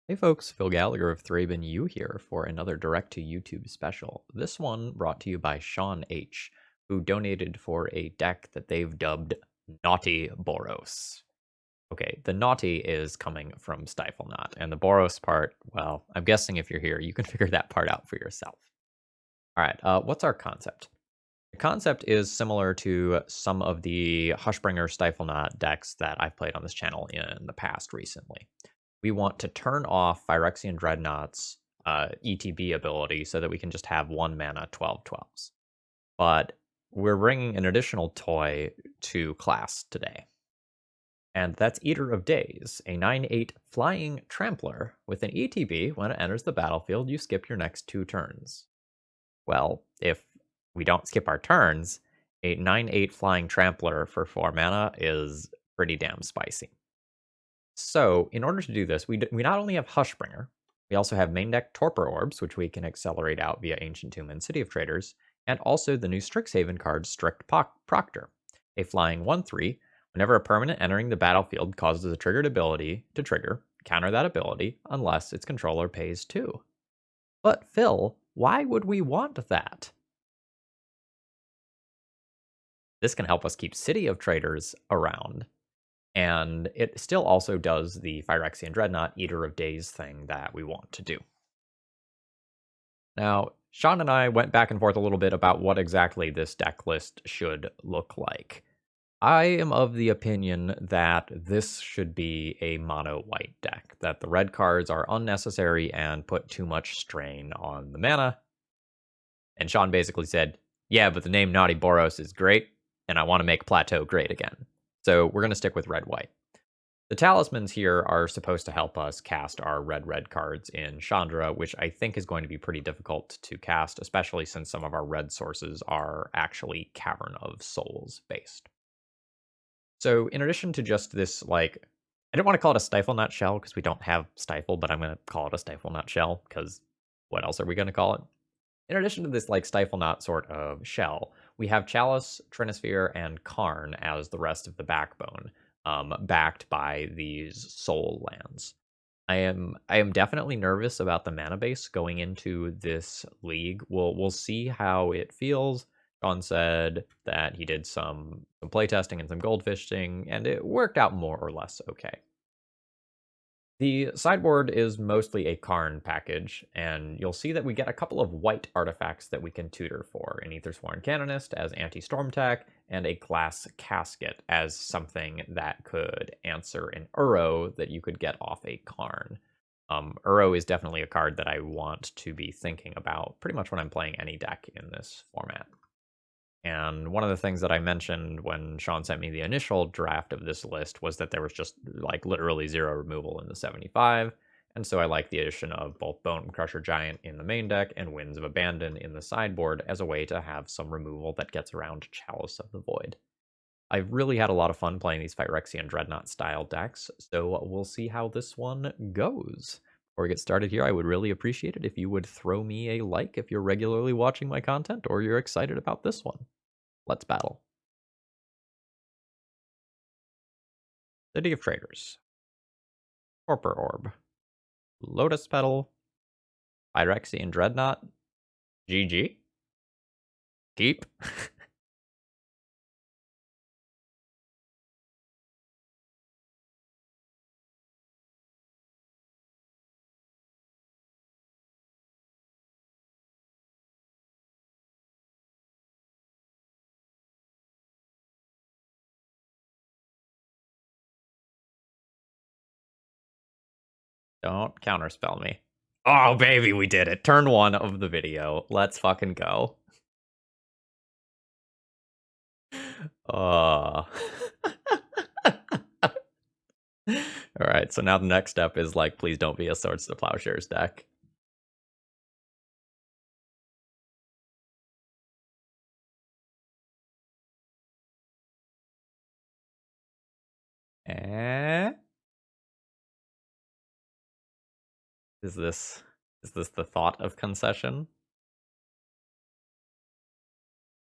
Hey folks, Phil Gallagher of ThrabenU here for another direct to YouTube special. This one brought to you by Sean H, who donated for a deck that they've dubbed Naughty Boros. Okay, the naughty is coming from Stiflenought, and the Boros part, well, I'm guessing if you're here, you can figure that part out for yourself. All right, what's our concept? The concept is similar to some of the Hushbringer Stiflenought decks that I've played on this channel in the past recently. We want to turn off Phyrexian Dreadnought's ETB ability so that we can just have 1 mana 12/12s. But we're bringing an additional toy to class today. And that's Eater of Days, a 9/8 flying trampler with an ETB. When it enters the battlefield, you skip your next 2 turns. Well, if we don't skip our turns, a 9/8 flying trampler for 4 mana is pretty damn spicy. So, in order to do this, we not only have Hushbringer, we also have main deck Torpor Orbs, which we can accelerate out via Ancient Tomb and City of Traders, and also the new Strixhaven card Strict Proctor, a flying 1/3. Whenever a permanent entering the battlefield causes a triggered ability to trigger, counter that ability unless its controller pays 2. But Phil, why would we want that? This can help us keep City of Traders around, and it still also does the Phyrexian Dreadnought Eater of Days thing that we want to do. Now, Sean and I went back and forth a little bit about what exactly this deck list should look like. I am of the opinion that this should be a mono-white deck, that the red cards are unnecessary and put too much strain on the mana. And Sean basically said, yeah, but the name Naughty Boros is great, and I want to make Plateau great again. So we're going to stick with red-white. The talismans here are supposed to help us cast our red cards in Chandra, which I think is going to be pretty difficult to cast, especially since some of our red sources are actually Cavern of Souls based. So in addition to just this, like, I don't want to call it a Stiflenought shell because we don't have Stifle, but I'm going to call it a Stiflenought shell because what else are we going to call it? In addition to this, like, Stiflenought sort of shell, we have Chalice, Trinisphere, and Karn as the rest of the backbone, backed by these soul lands. I am definitely nervous about the mana base going into this league. We'll see how it feels. Sean said that he did some playtesting and some goldfishing, and it worked out more or less okay. The sideboard is mostly a Karn package, and you'll see that we get a couple of white artifacts that we can tutor for, an Aethersworn Canonist as anti-storm tech, and a Glass Casket as something that could answer an Uro that you could get off a Karn. Uro is definitely a card that I want to be thinking about pretty much when I'm playing any deck in this format. And one of the things that I mentioned when Sean sent me the initial draft of this list was that there was just like literally 0 removal in the 75. And so I like the addition of both Bone Crusher Giant in the main deck and Winds of Abandon in the sideboard as a way to have some removal that gets around Chalice of the Void. I've really had a lot of fun playing these Phyrexian Dreadnought style decks, so we'll see how this one goes. Before we get started here, I would really appreciate it if you would throw me a like if you're regularly watching my content or you're excited about this one. Let's battle. City of Traders. Torpor Orb. Lotus Petal. Phyrexian Dreadnought. GG. Keep. Don't counterspell me. Oh, baby, we did it. Turn 1 of the video. Let's fucking go. Alright, so now the next step is, like, please don't be a Swords to Plowshares deck. Eh? Is this the thought of concession?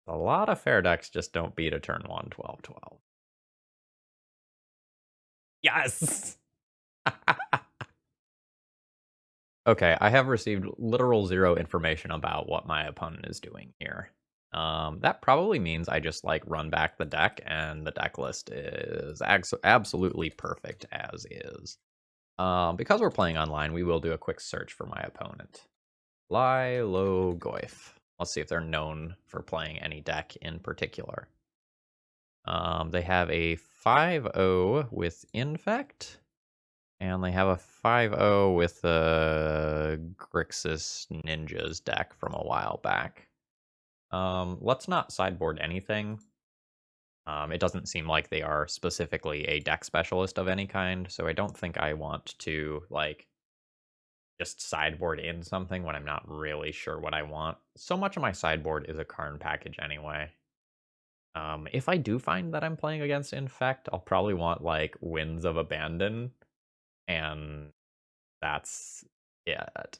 A lot of fair decks just don't beat a turn 1 12/12. Yes! Okay, I have received literal zero information about what my opponent is doing here. That probably means I just like run back the deck, and the deck list is absolutely perfect as is. Because we're playing online, we will do a quick search for my opponent. Lilo Goif. Let's see if they're known for playing any deck in particular. They have a 5-0 with Infect. And they have a 5-0 with the Grixis Ninjas deck from a while back. Let's not sideboard anything. It doesn't seem like they are specifically a deck specialist of any kind, so I don't think I want to, like, just sideboard in something when I'm not really sure what I want. So much of my sideboard is a Karn package anyway. If I do find that I'm playing against Infect, I'll probably want, like, Winds of Abandon, and that's it.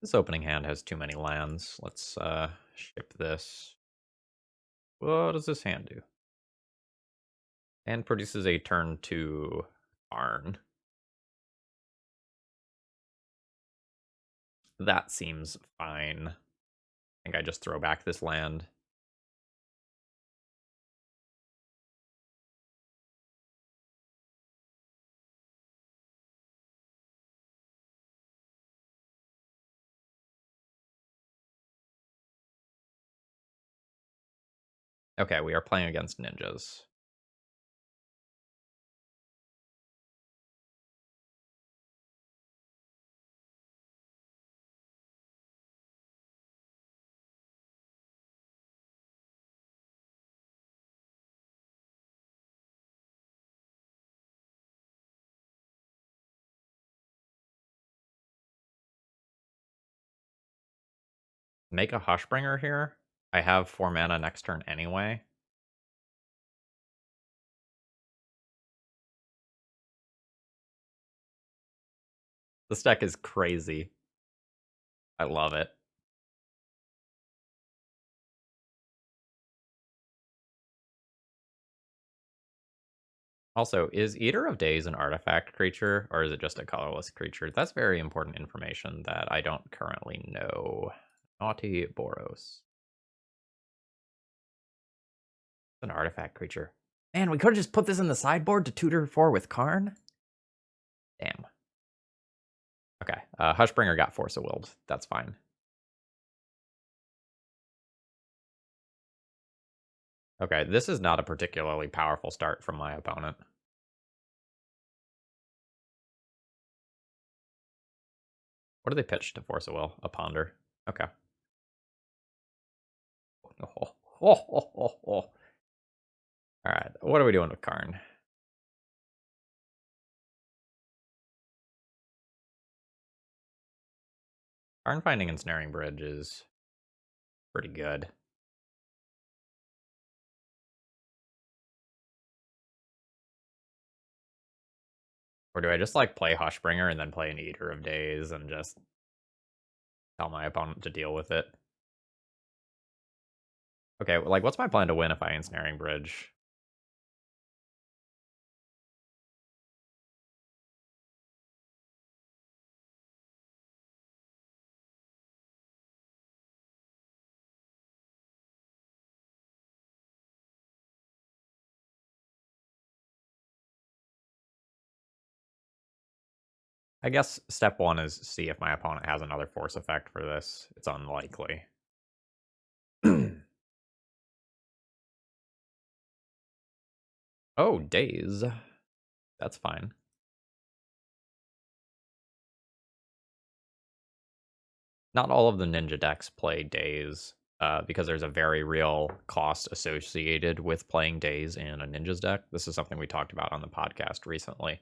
This opening hand has too many lands. Let's ship this. What does this hand do? And produces a turn 2 Arn. That seems fine. I think I just throw back this land. Okay, we are playing against ninjas. Make a Hushbringer here. I have 4 mana next turn anyway. This deck is crazy. I love it. Also, is Eater of Days an artifact creature, or is it just a colorless creature? That's very important information that I don't currently know. Naughty Boros. It's an artifact creature. Man, we could have just put this in the sideboard to tutor for with Karn. Damn. Okay, Hushbringer got Force of Willed. That's fine. Okay, this is not a particularly powerful start from my opponent. What do they pitch to Force of Will? A Ponder. Okay. All right, what are we doing with Karn? Karn finding Ensnaring Bridge is pretty good. Or do I just like play Hushbringer and then play an Eater of Days and just tell my opponent to deal with it? Okay, like what's my plan to win if I Ensnaring Bridge? I guess step 1 is see if my opponent has another force effect for this. It's unlikely. Oh, Days. That's fine. Not all of the ninja decks play Days, because there's a very real cost associated with playing Days in a ninja's deck. This is something we talked about on the podcast recently.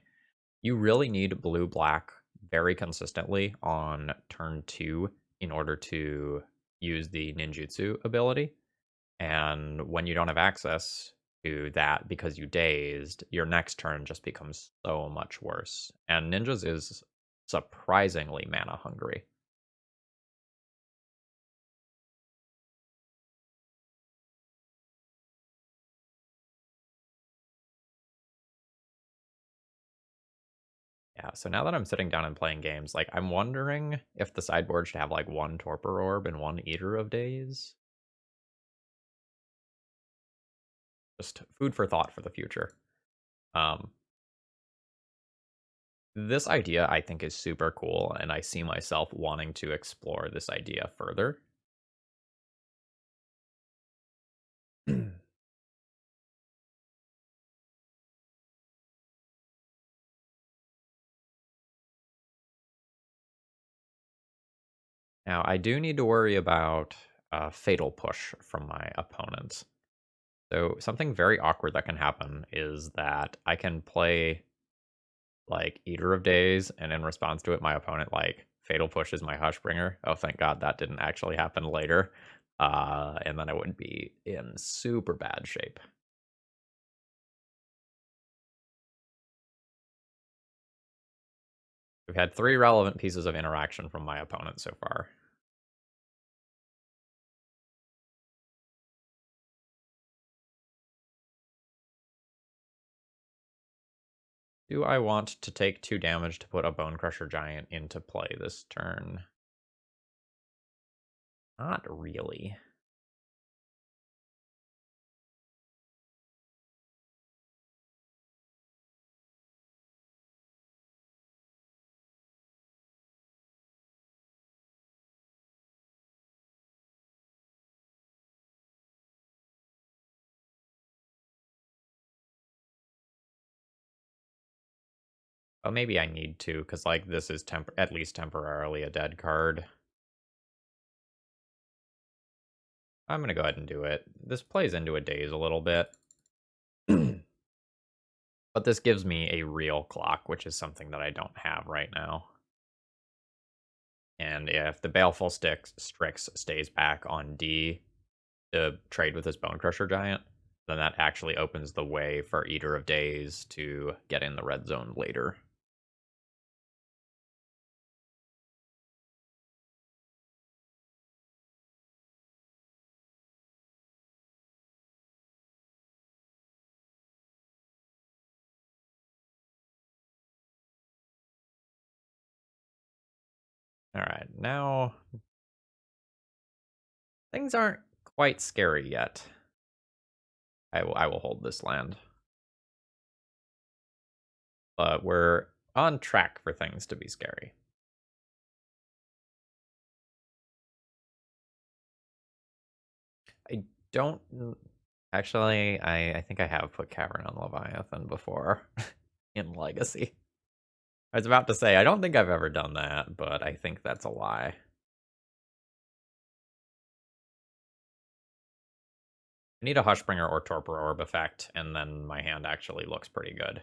You really need blue-black very consistently on turn 2 in order to use the ninjutsu ability. And when you don't have access to that because you dazed, your next turn just becomes so much worse. And ninjas is surprisingly mana hungry. Yeah, so now that I'm sitting down and playing games, like, I'm wondering if the sideboard should have, like, one Torpor Orb and one Eater of Days. Just food for thought for the future. Um, this idea I think is super cool, and I see myself wanting to explore this idea further. Now, I do need to worry about Fatal Push from my opponents. So something very awkward that can happen is that I can play like Eater of Days, and in response to it, my opponent like Fatal Pushes my Hushbringer. Oh, thank God that didn't actually happen later. And then I would be in super bad shape. We've had 3 relevant pieces of interaction from my opponent so far. Do I want to take 2 damage to put a Bone Crusher Giant into play this turn? Not really. But maybe I need to, because like this is at least temporarily a dead card. I'm gonna go ahead and do it. This plays into a Daze a little bit. But this gives me a real clock, which is something that I don't have right now. And if the Baleful Strix stays back on D to trade with his Bone Crusher Giant, then that actually opens the way for Eater of Days to get in the red zone later. All right, now things aren't quite scary yet. I will hold this land. But we're on track for things to be scary. I don't actually. I think I have put Cavern on Leviathan before in Legacy. I was about to say I don't think I've ever done that, but I think that's a lie. I need a Hushbringer or Torpor Orb effect, and then my hand actually looks pretty good.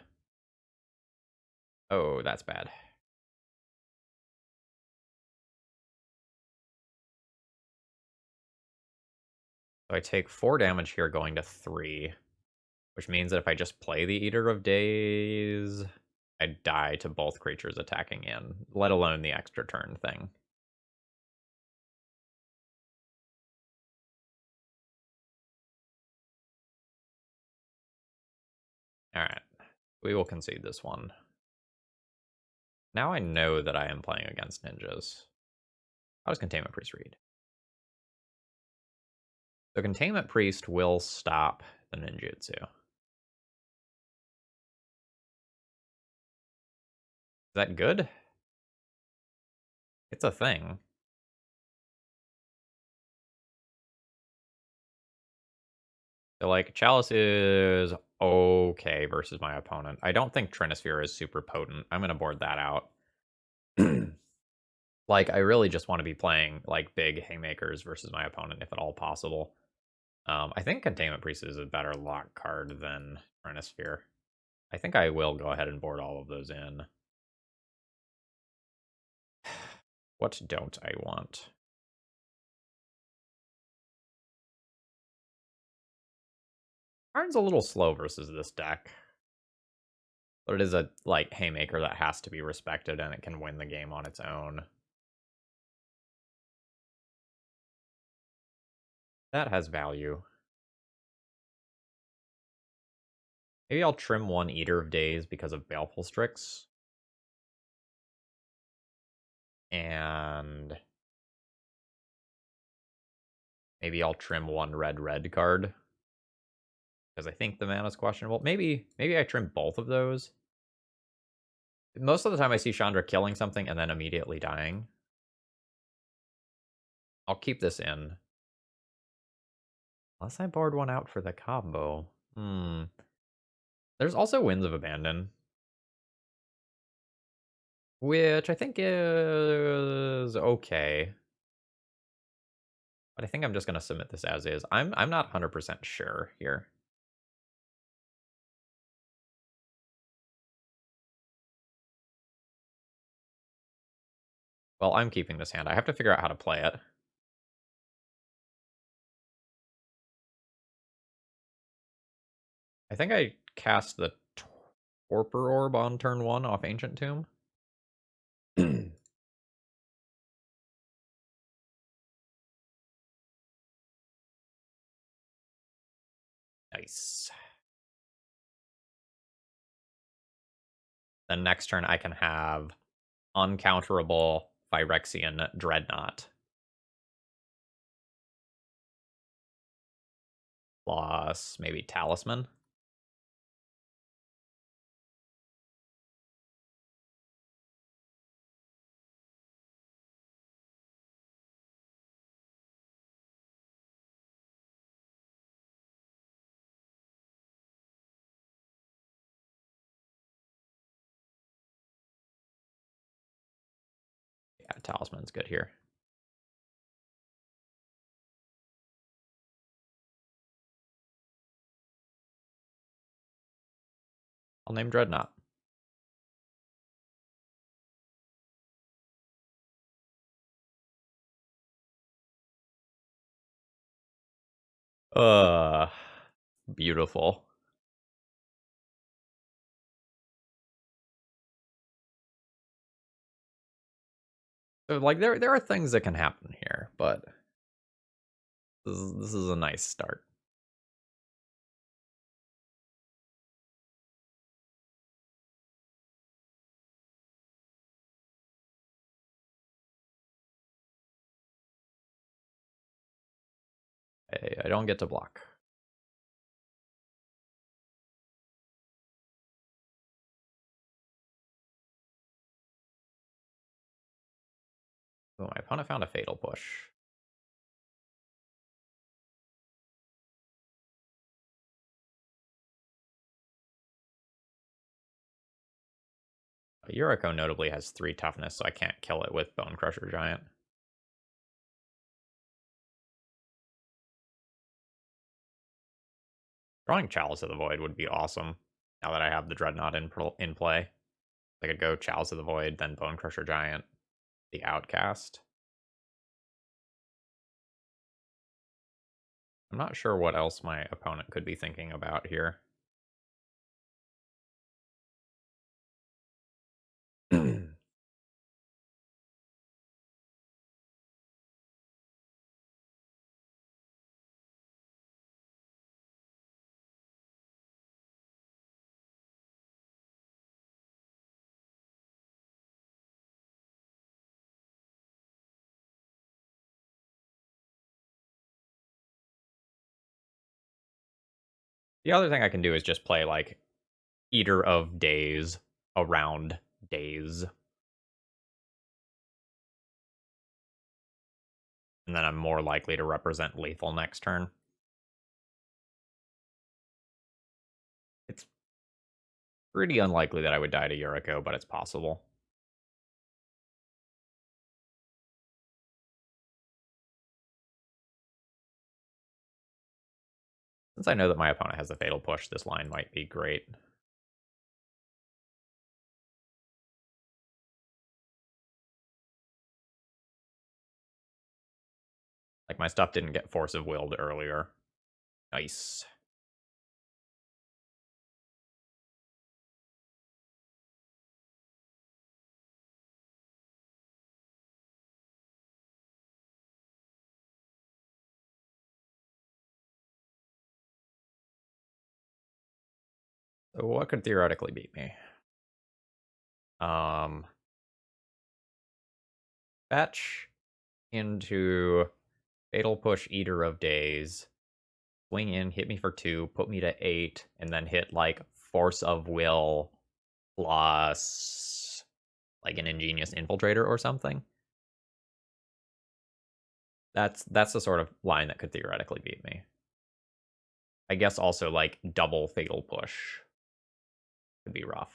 Oh, that's bad. So I take 4 damage here going to 3, which means that if I just play the Eater of Days, I die to both creatures attacking in, let alone the extra turn thing. Alright, we will concede this one. Now I know that I am playing against ninjas. How does Containment Priest read? So Containment Priest will stop the ninjutsu. Is that good? It's a thing. So, like, Chalice is okay versus my opponent. I don't think Trinisphere is super potent. I'm going to board that out. Like, I really just want to be playing, like, big haymakers versus my opponent, if at all possible. I think Containment Priest is a better lock card than Trinisphere. I think I will go ahead and board all of those in. What don't I want? Karn's a little slow versus this deck. But it is a, like, haymaker that has to be respected, and it can win the game on its own. That has value. Maybe I'll trim one Eater of Days because of Baleful Strix. And maybe I'll trim one red card. Because I think the mana's questionable. Maybe I trim both of those. Most of the time I see Chandra killing something and then immediately dying. I'll keep this in. Unless I board one out for the combo. There's also Winds of Abandon. Which I think is okay. But I think I'm just going to submit this as is. I'm not 100% sure here. Well, I'm keeping this hand. I have to figure out how to play it. I think I cast the Torpor Orb on turn 1 off Ancient Tomb. Nice. Then next turn I can have uncounterable Phyrexian Dreadnought. Plus maybe Talisman. Yeah, Talisman's good here. I'll name Dreadnought. Beautiful. So, like, there are things that can happen here, but this is a nice start. Hey, I don't get to block. Oh, my opponent found a Fatal Push. Yuriko notably has 3 toughness, so I can't kill it with Bone Crusher Giant. Drawing Chalice of the Void would be awesome, now that I have the Dreadnought in play. I could go Chalice of the Void, then Bone Crusher Giant, the Outcast. I'm not sure what else my opponent could be thinking about here. The other thing I can do is just play, like, Eater of Days around Days. And then I'm more likely to represent lethal next turn. It's pretty unlikely that I would die to Yuriko, but it's possible. Since I know that my opponent has the Fatal Push, this line might be great. Like, my stuff didn't get Force of Willed earlier. Nice. So what could theoretically beat me? Fetch into Fatal Push Eater of Days. Swing in, hit me for 2, put me to 8, and then hit like Force of Will plus like an Ingenious Infiltrator or something. That's the sort of line that could theoretically beat me. I guess also like double Fatal Push could be rough.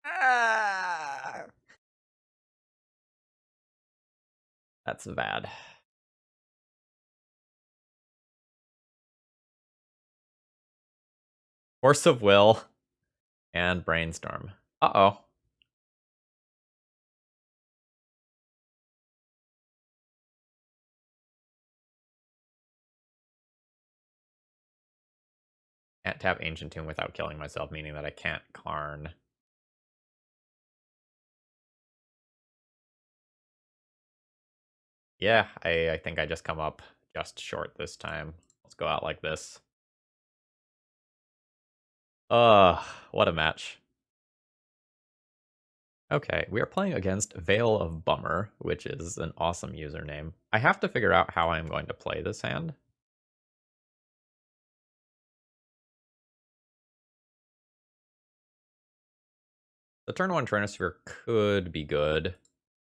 Ah! That's bad. Force of Will and Brainstorm. Uh-oh. Can't tap Ancient Tomb without killing myself, meaning that I can't Karn. Yeah, I think I just come up just short this time. Let's go out like this. What a match. Okay, we are playing against Veil of Bummer, which is an awesome username. I have to figure out how I'm going to play this hand. The turn 1 Trinosphere could be good,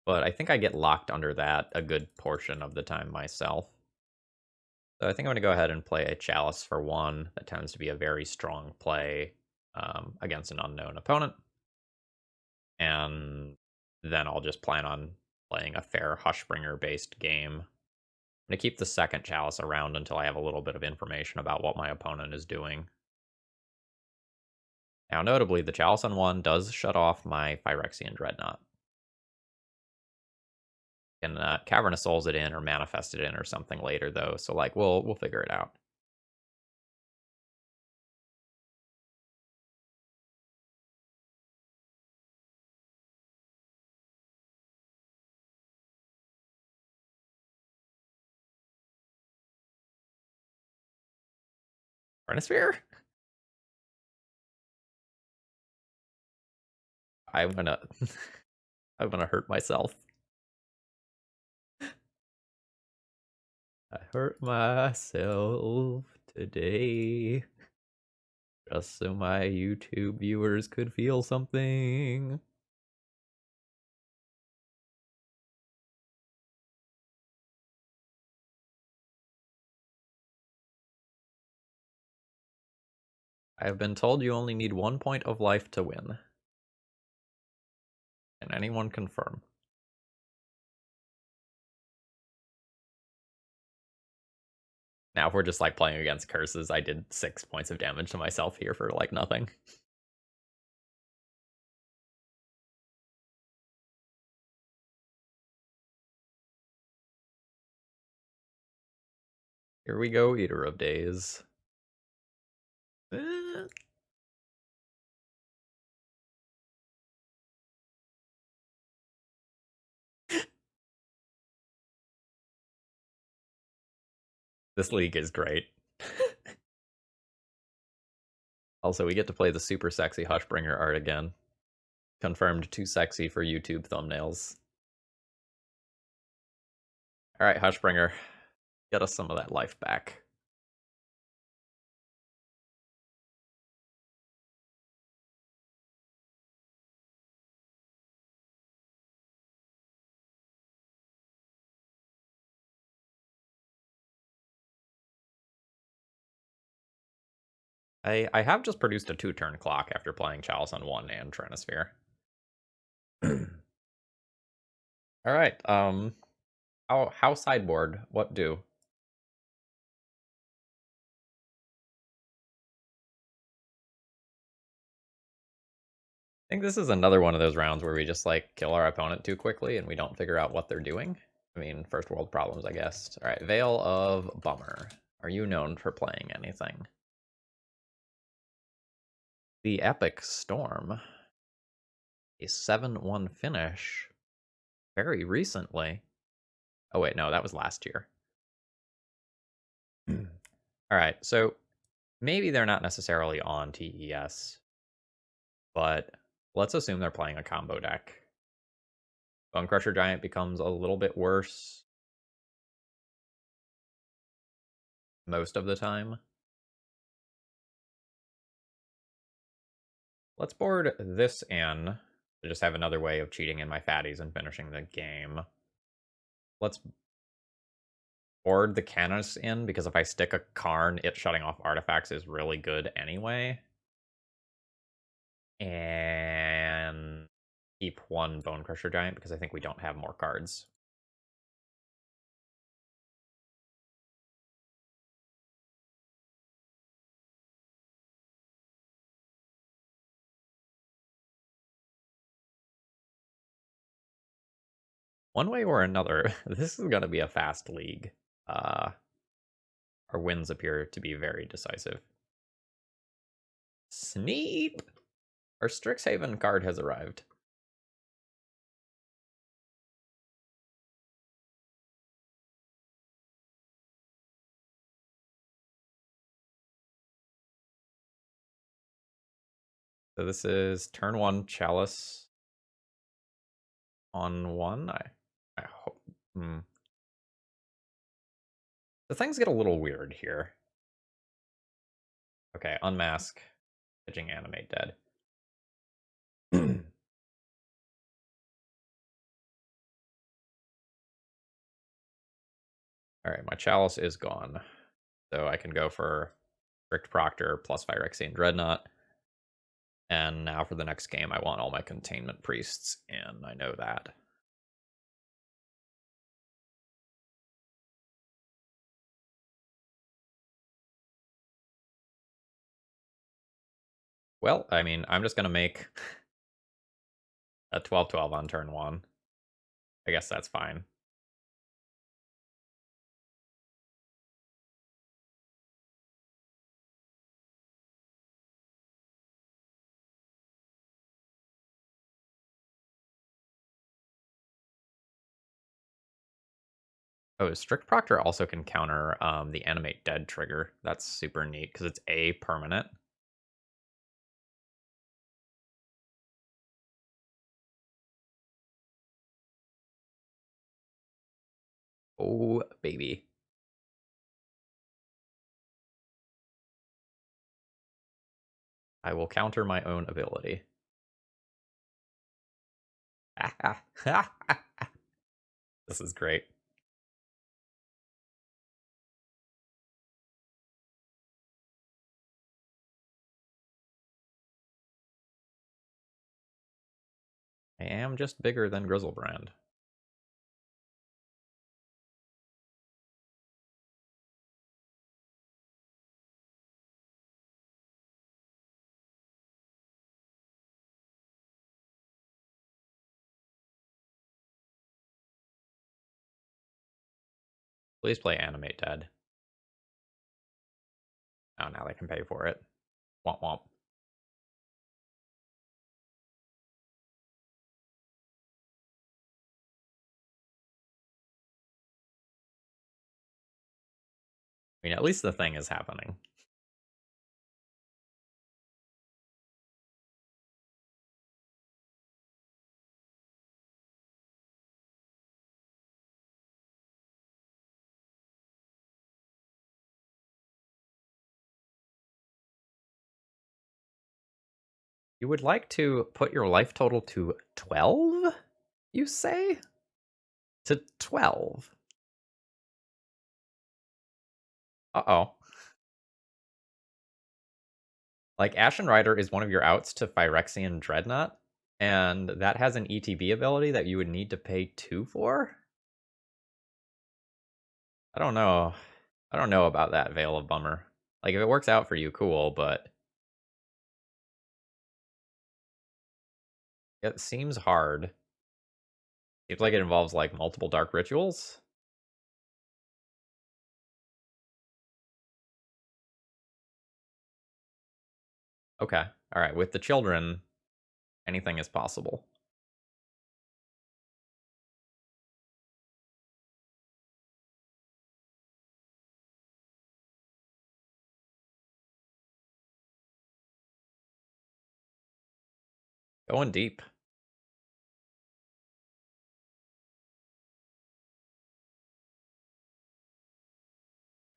but I think I get locked under that a good portion of the time myself. So I think I'm going to go ahead and play a Chalice for 1. That tends to be a very strong play against an unknown opponent. And then I'll just plan on playing a fair Hushbringer-based game. I'm going to keep the second Chalice around until I have a little bit of information about what my opponent is doing. Now, notably, the Chalice on 1 does shut off my Phyrexian Dreadnought. Can Cavernous Souls it in or manifest it in or something later, though. So, like, we'll figure it out. Chronosphere? I'm gonna I'm gonna hurt myself. I hurt myself today. Just so my YouTube viewers could feel something. I have been told you only need 1 point of life to win. Can anyone confirm? Now, if we're just like playing against curses, I did 6 points of damage to myself here for like nothing. Here we go, Eater of Days. This league is great. Also, we get to play the super sexy Hushbringer art again. Confirmed too sexy for YouTube thumbnails. Alright, Hushbringer. Get us some of that life back. I have just produced a 2-turn clock after playing Chalice on 1 and Trinosphere. Alright, how sideboard? What do? I think this is another one of those rounds where we just like kill our opponent too quickly and we don't figure out what they're doing. I mean, first world problems, I guess. Alright, Veil of Bummer. Are you known for playing anything? The Epic Storm. A 7-1 finish very recently. Oh wait, no, that was last year. Alright, so maybe they're not necessarily on TES, but let's assume they're playing a combo deck. Bone Crusher Giant becomes a little bit worse most of the time. Let's board this in to just have another way of cheating in my fatties and finishing the game. Let's board the Canis in, because if I stick a Karn, it shutting off artifacts is really good anyway. And keep one Bone Crusher Giant, because I think we don't have more cards. One way or another, this is going to be a fast league. Our wins appear to be very decisive. Sneep! Our Strixhaven card has arrived. So this is turn 1 Chalice on 1. I hope. The things get a little weird here. Okay, unmask, pitching animate dead. Alright, my Chalice is gone. So I can go for Strict Proctor plus Phyrexian Dreadnought. And now for the next game, I want all my Containment Priests, and I know that. Well, I mean, I'm just going to make a 12/12 on turn 1. I guess that's fine. Oh, Strict Proctor also can counter the Animate Dead trigger. That's super neat, because it's a permanent. Oh, baby. I will counter my own ability. This is great. I am just bigger than Grizzlebrand. Please play Animate Dead. Oh, now they can pay for it. Womp womp. I mean, at least the thing is happening. You would like to put your life total to 12, you say? To 12. Uh-oh. Like, Ashen Rider is one of your outs to Phyrexian Dreadnought, and that has an ETB ability that you would need to pay 2 for? I don't know. I don't know about that, Veil of Bummer. Like, if it works out for you, cool, but it seems hard. Seems like it involves, like, multiple dark rituals. Okay. Alright, with the children, anything is possible. Going deep.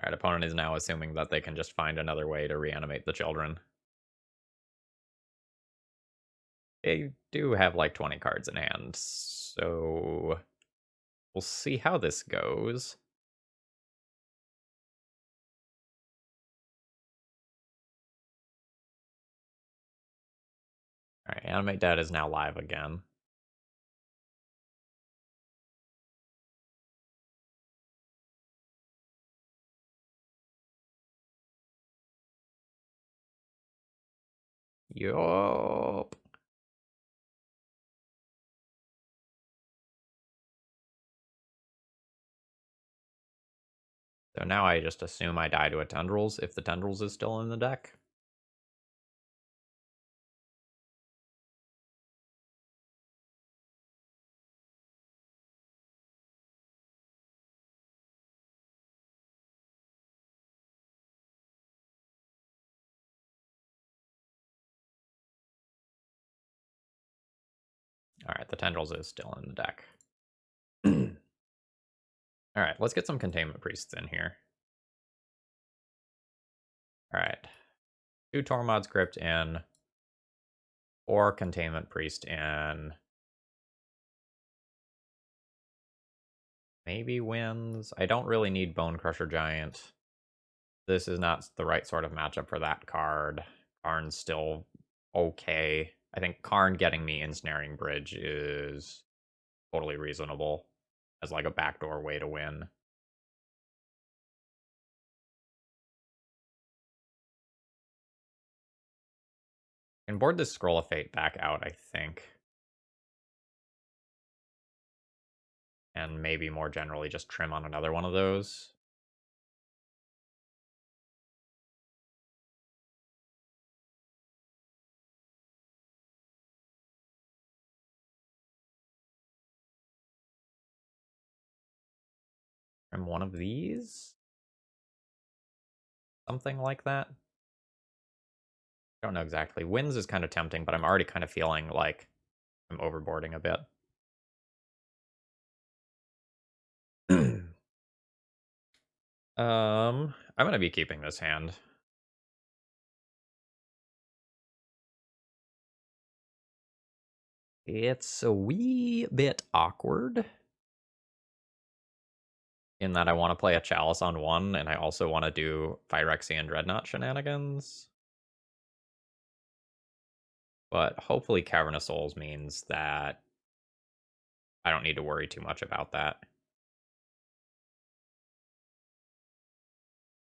Alright, opponent is now assuming that they can just find another way to reanimate the children. They do have like 20 cards in hand, so we'll see how this goes. Alright, Animate Dead is now live again. Yup. So now I just assume I die to a Tendrils if the Tendrils is still in the deck. Alright, the Tendrils is still in the deck. Alright, let's get some Containment Priests in here. Alright. 2 Tormod's Crypt in. 4 Containment Priest in. Maybe wins. I don't really need Bone Crusher Giant. This is not the right sort of matchup for that card. Karn's still okay. I think Karn getting me Ensnaring Bridge is totally reasonable as like a backdoor way to win. And board this Scroll of Fate back out, I think. And maybe more generally just trim on another one of those. Trim one of these? Something like that? I don't know exactly. Wins is kind of tempting, but I'm already kind of feeling like I'm overboarding a bit. I'm gonna be keeping this hand. It's a wee bit awkward in that I want to play a Chalice on one, and I also want to do Phyrexian Dreadnought shenanigans. But hopefully Cavernous Souls means that I don't need to worry too much about that.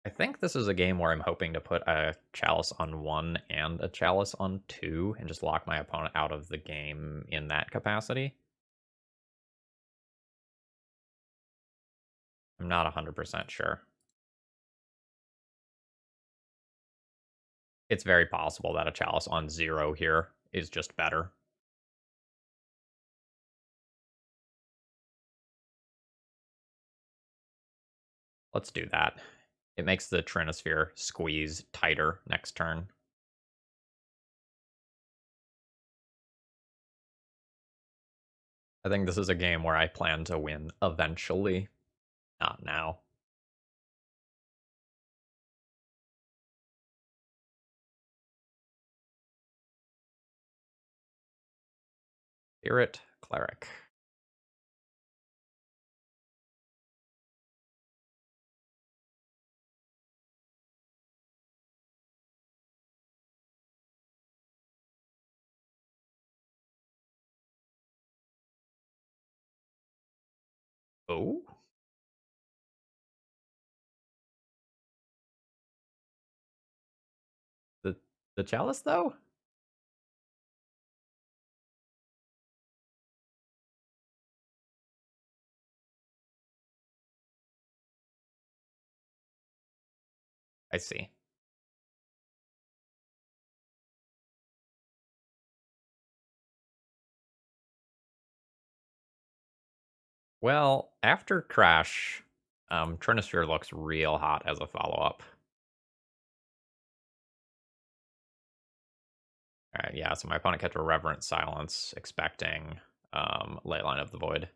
I think this is a game where I'm hoping to put a Chalice on 1 and a Chalice on 2 and just lock my opponent out of the game in that capacity. I'm not 100% sure. It's very possible that a Chalice on 0 here is just better. Let's do that. It makes the Trinosphere squeeze tighter next turn. I think this is a game where I plan to win eventually, not now. Spirit Cleric. Oh? The the Chalice, though? I see. Well, after Crash, Trinisphere looks real hot as a follow-up. Alright, yeah, so my opponent kept a Reverent Silence, expecting Leyline of the Void.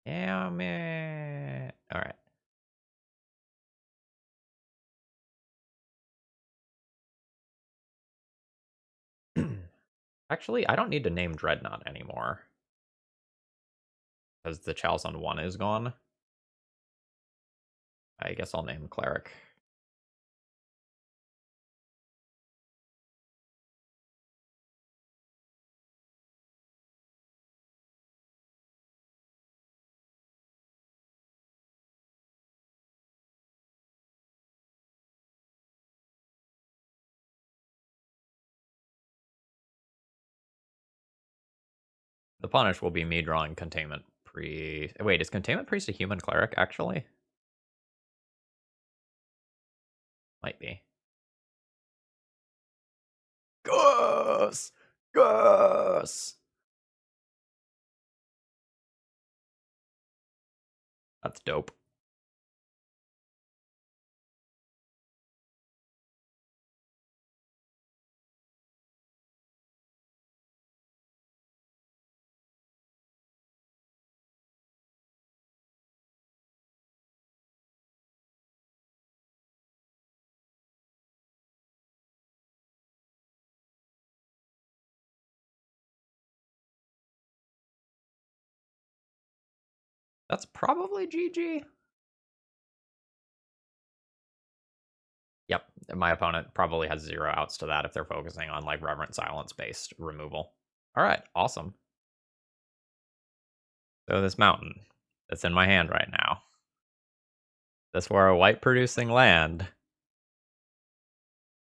Damn it. Alright. Actually, I don't need to name Dreadnought anymore. Because the Chalice on 1 is gone. I guess I'll name Cleric. The punish will be me drawing Containment Priest. Wait, is Containment Priest a human cleric, actually? Might be. Gus! Gus! That's dope. That's probably GG. Yep, my opponent probably has 0 outs to that if they're focusing on like Reverent Silence based removal. Alright, awesome. So this mountain that's in my hand right now. This were a white producing land.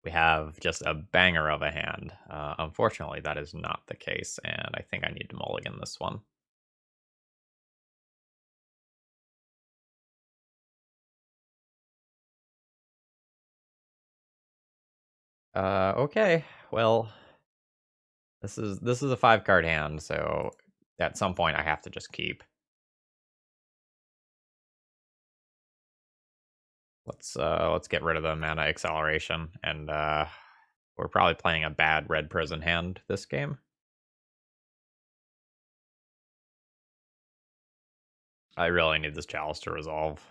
We have just a banger of a hand. Unfortunately, that is not the case, and I think I need to mulligan this one. Okay. Well, this is a 5-card hand, so at some point I have to just keep. Let's get rid of the mana acceleration, and we're probably playing a bad red prison hand this game. I really need this Chalice to resolve.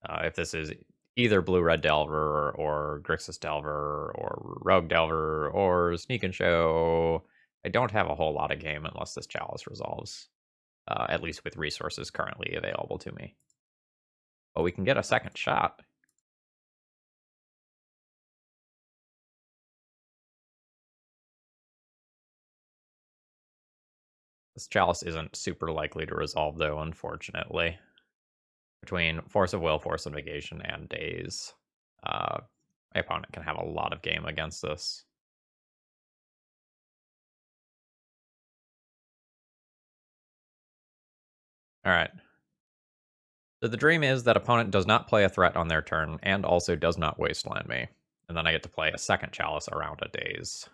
If this is either Blue Red Delver or Grixis Delver or Rogue Delver or Sneak and Show, I don't have a whole lot of game unless this Chalice resolves. At least with resources currently available to me. But we can get a second shot. This Chalice isn't super likely to resolve, though, unfortunately. Between Force of Will, Force of Negation, and Daze, my opponent can have a lot of game against this. Alright. So the dream is that opponent does not play a threat on their turn, and also does not wasteland me. And then I get to play a second Chalice around a Daze.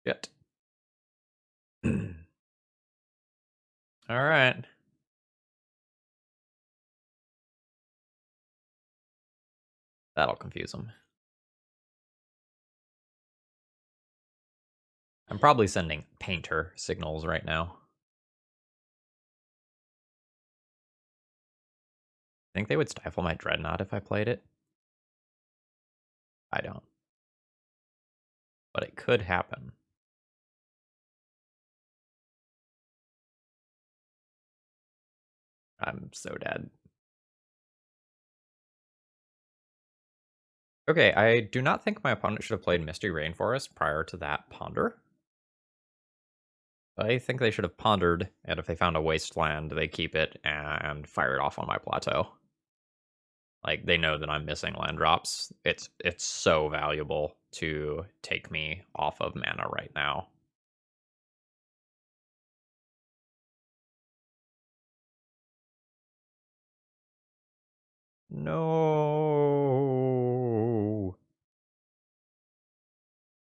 Shit. Alright. That'll confuse him. I'm probably sending Painter signals right now. Think they would stifle my Dreadnought if I played it? I don't. But it could happen. I'm so dead. Okay, I do not think my opponent should have played Misty Rainforest prior to that Ponder. I think they should have pondered, and if they found a wasteland, they keep it and fire it off on my plateau. Like, they know that I'm missing land drops. It's so valuable to take me off of mana right now. No.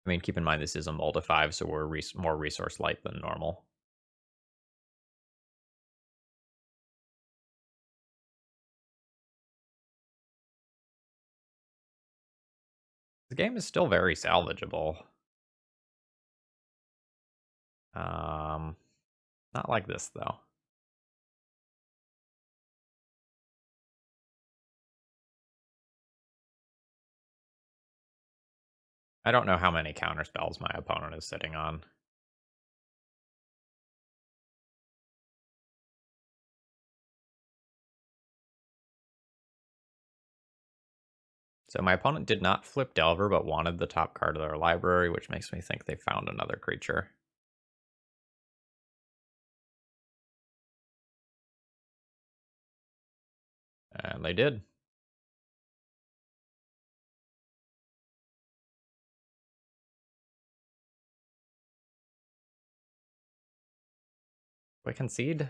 I mean, keep in mind this is a Multi 5, so we're more resource light than normal. game is still very salvageable. Not like this, though. I don't know how many counterspells my opponent is sitting on. So my opponent did not flip Delver, but wanted the top card of their library, which makes me think they found another creature. And they did. We concede?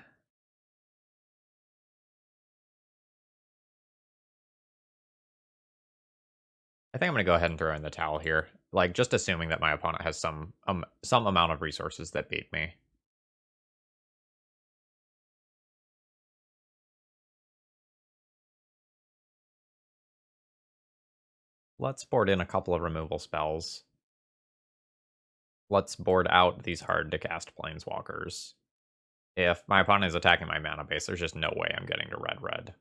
I think I'm going to go ahead and throw in the towel here. Like, just assuming that my opponent has some amount of resources that beat me. Let's board in a couple of removal spells. Let's board out these hard-to-cast planeswalkers. If my opponent is attacking my mana base, there's just no way I'm getting to red-red.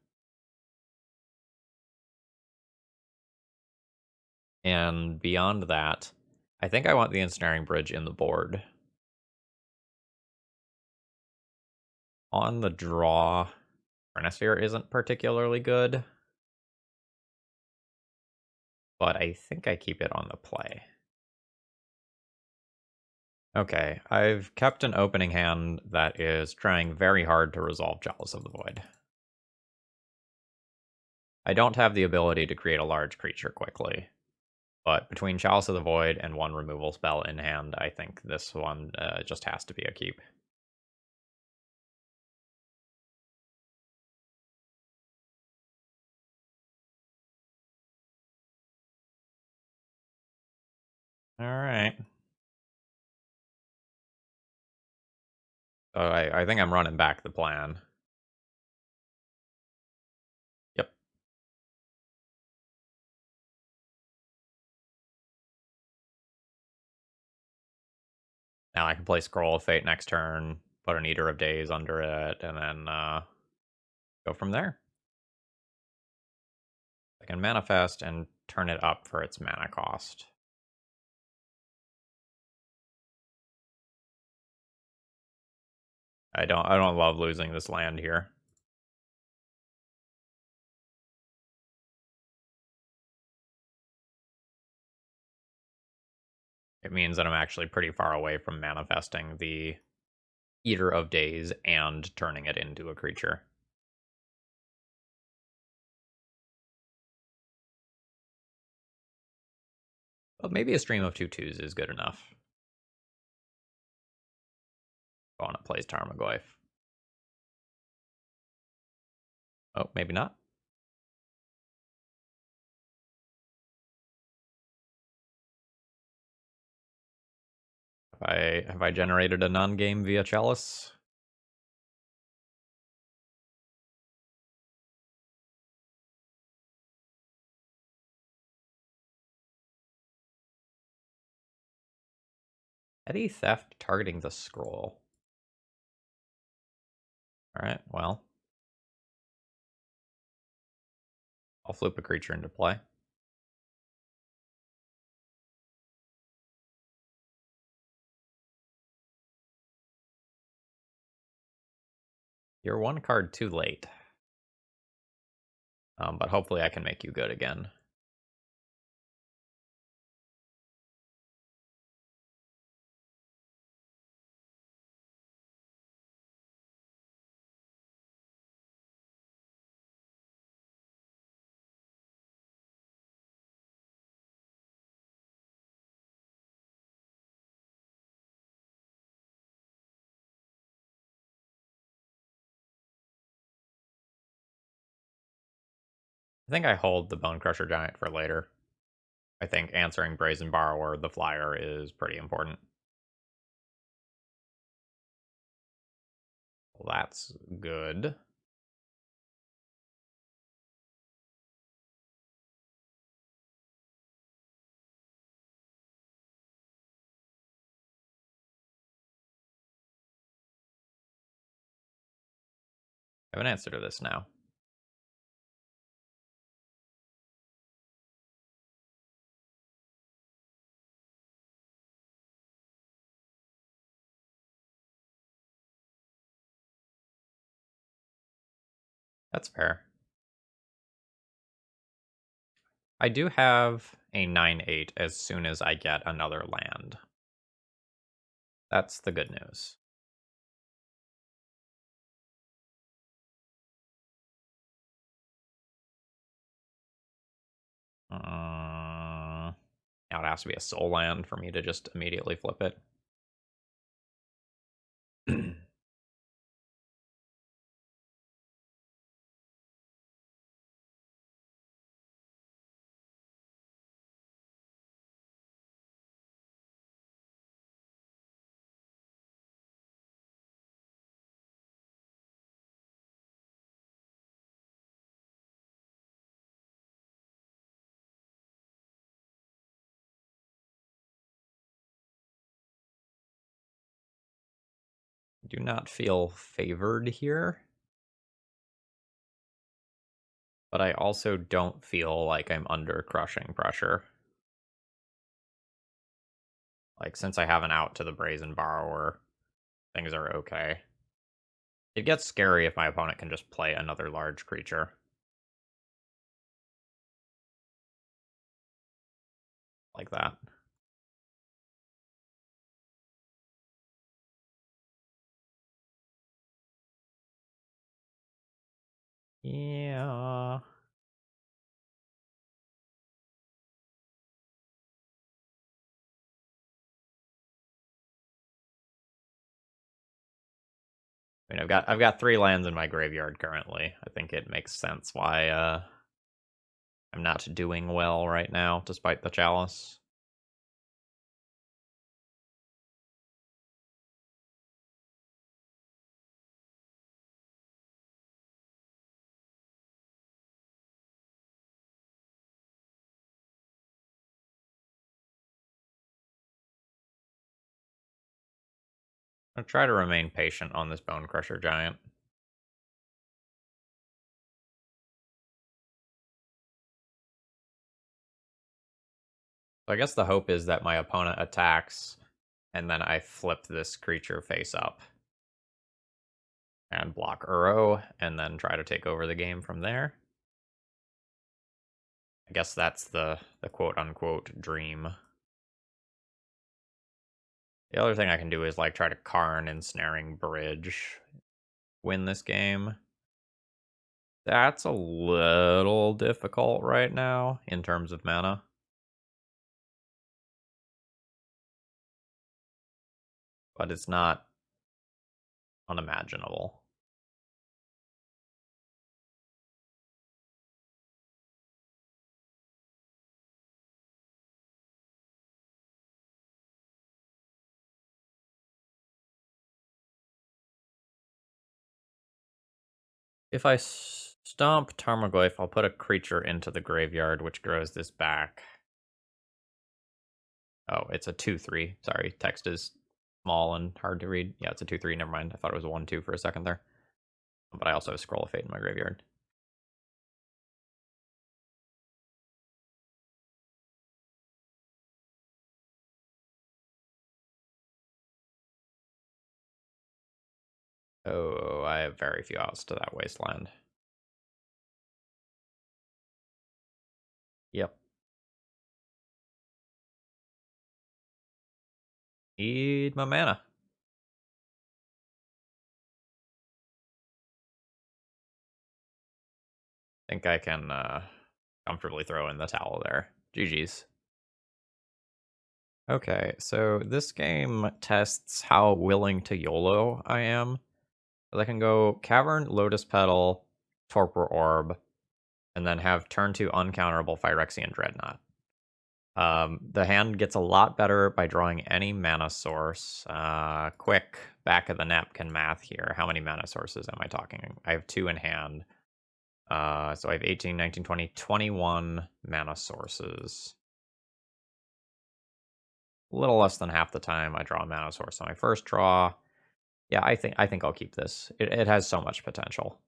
And beyond that, I think I want the Ensnaring Bridge in the board. On the draw, Chronosphere isn't particularly good, but I think I keep it on the play. Okay, I've kept an opening hand that is trying very hard to resolve Chalice of the Void. I don't have the ability to create a large creature quickly, but between Chalice of the Void and one removal spell in hand, I think this one just has to be a keep. Alright. So I think I'm running back the plan. Yep. Now I can play Scroll of Fate next turn, put an Eater of Days under it, and then go from there. I can manifest and turn it up for its mana cost. I don't love losing this land here. It means that I'm actually pretty far away from manifesting the Eater of Days and turning it into a creature. But maybe a Stream of 2/2s is good enough. Opponent plays Tarmogoyf. Oh, maybe not. Have I generated a non-game via Chalice? Petty theft targeting the scroll. Alright, well. I'll flip a creature into play. You're one card too late. But hopefully I can make you good again. I think I hold the Bone Crusher Giant for later. I think answering Brazen Borrower, the flyer, is pretty important. Well, that's good. I have an answer to this now. That's fair. I do have a 9/8 as soon as I get another land. That's the good news. Now it has to be a soul land for me to just immediately flip it. Do not feel favored here, but I also don't feel like I'm under crushing pressure. Like, since I have an out to the Brazen Borrower, things are okay. It gets scary if my opponent can just play another large creature. Like that. Yeah. I mean, I've got 3 lands in my graveyard currently. I think it makes sense why I'm not doing well right now, despite the chalice. I'll try to remain patient on this Bone Crusher Giant. So I guess the hope is that my opponent attacks, and then I flip this creature face up. And block Uro, and then try to take over the game from there. I guess that's the quote-unquote dream. The other thing I can do is, like, try to Karn Ensnaring Bridge, win this game. That's a little difficult right now in terms of mana. But it's not unimaginable. If I stomp Tarmogoyf, I'll put a creature into the graveyard, which grows this back. Oh, it's a 2/3. Sorry, text is small and hard to read. Yeah, it's a 2/3. Never mind. I thought it was a 1/2 for a second there. But I also have Scroll of Fate in my graveyard. Oh, I have very few outs to that wasteland. Yep. Need my mana. Think I can comfortably throw in the towel there. GG's. Okay, so this game tests how willing to YOLO I am. I can go Cavern, Lotus Petal, Torpor Orb, and then have turn 2 uncounterable Phyrexian Dreadnought. The hand gets a lot better by drawing any mana source. Quick back of the napkin math here. How many mana sources am I talking? I have 2 in hand. So I have 18, 19, 20, 21 mana sources. A little less than half the time I draw a mana source on my first draw. Yeah, I think I'll keep this. It has so much potential.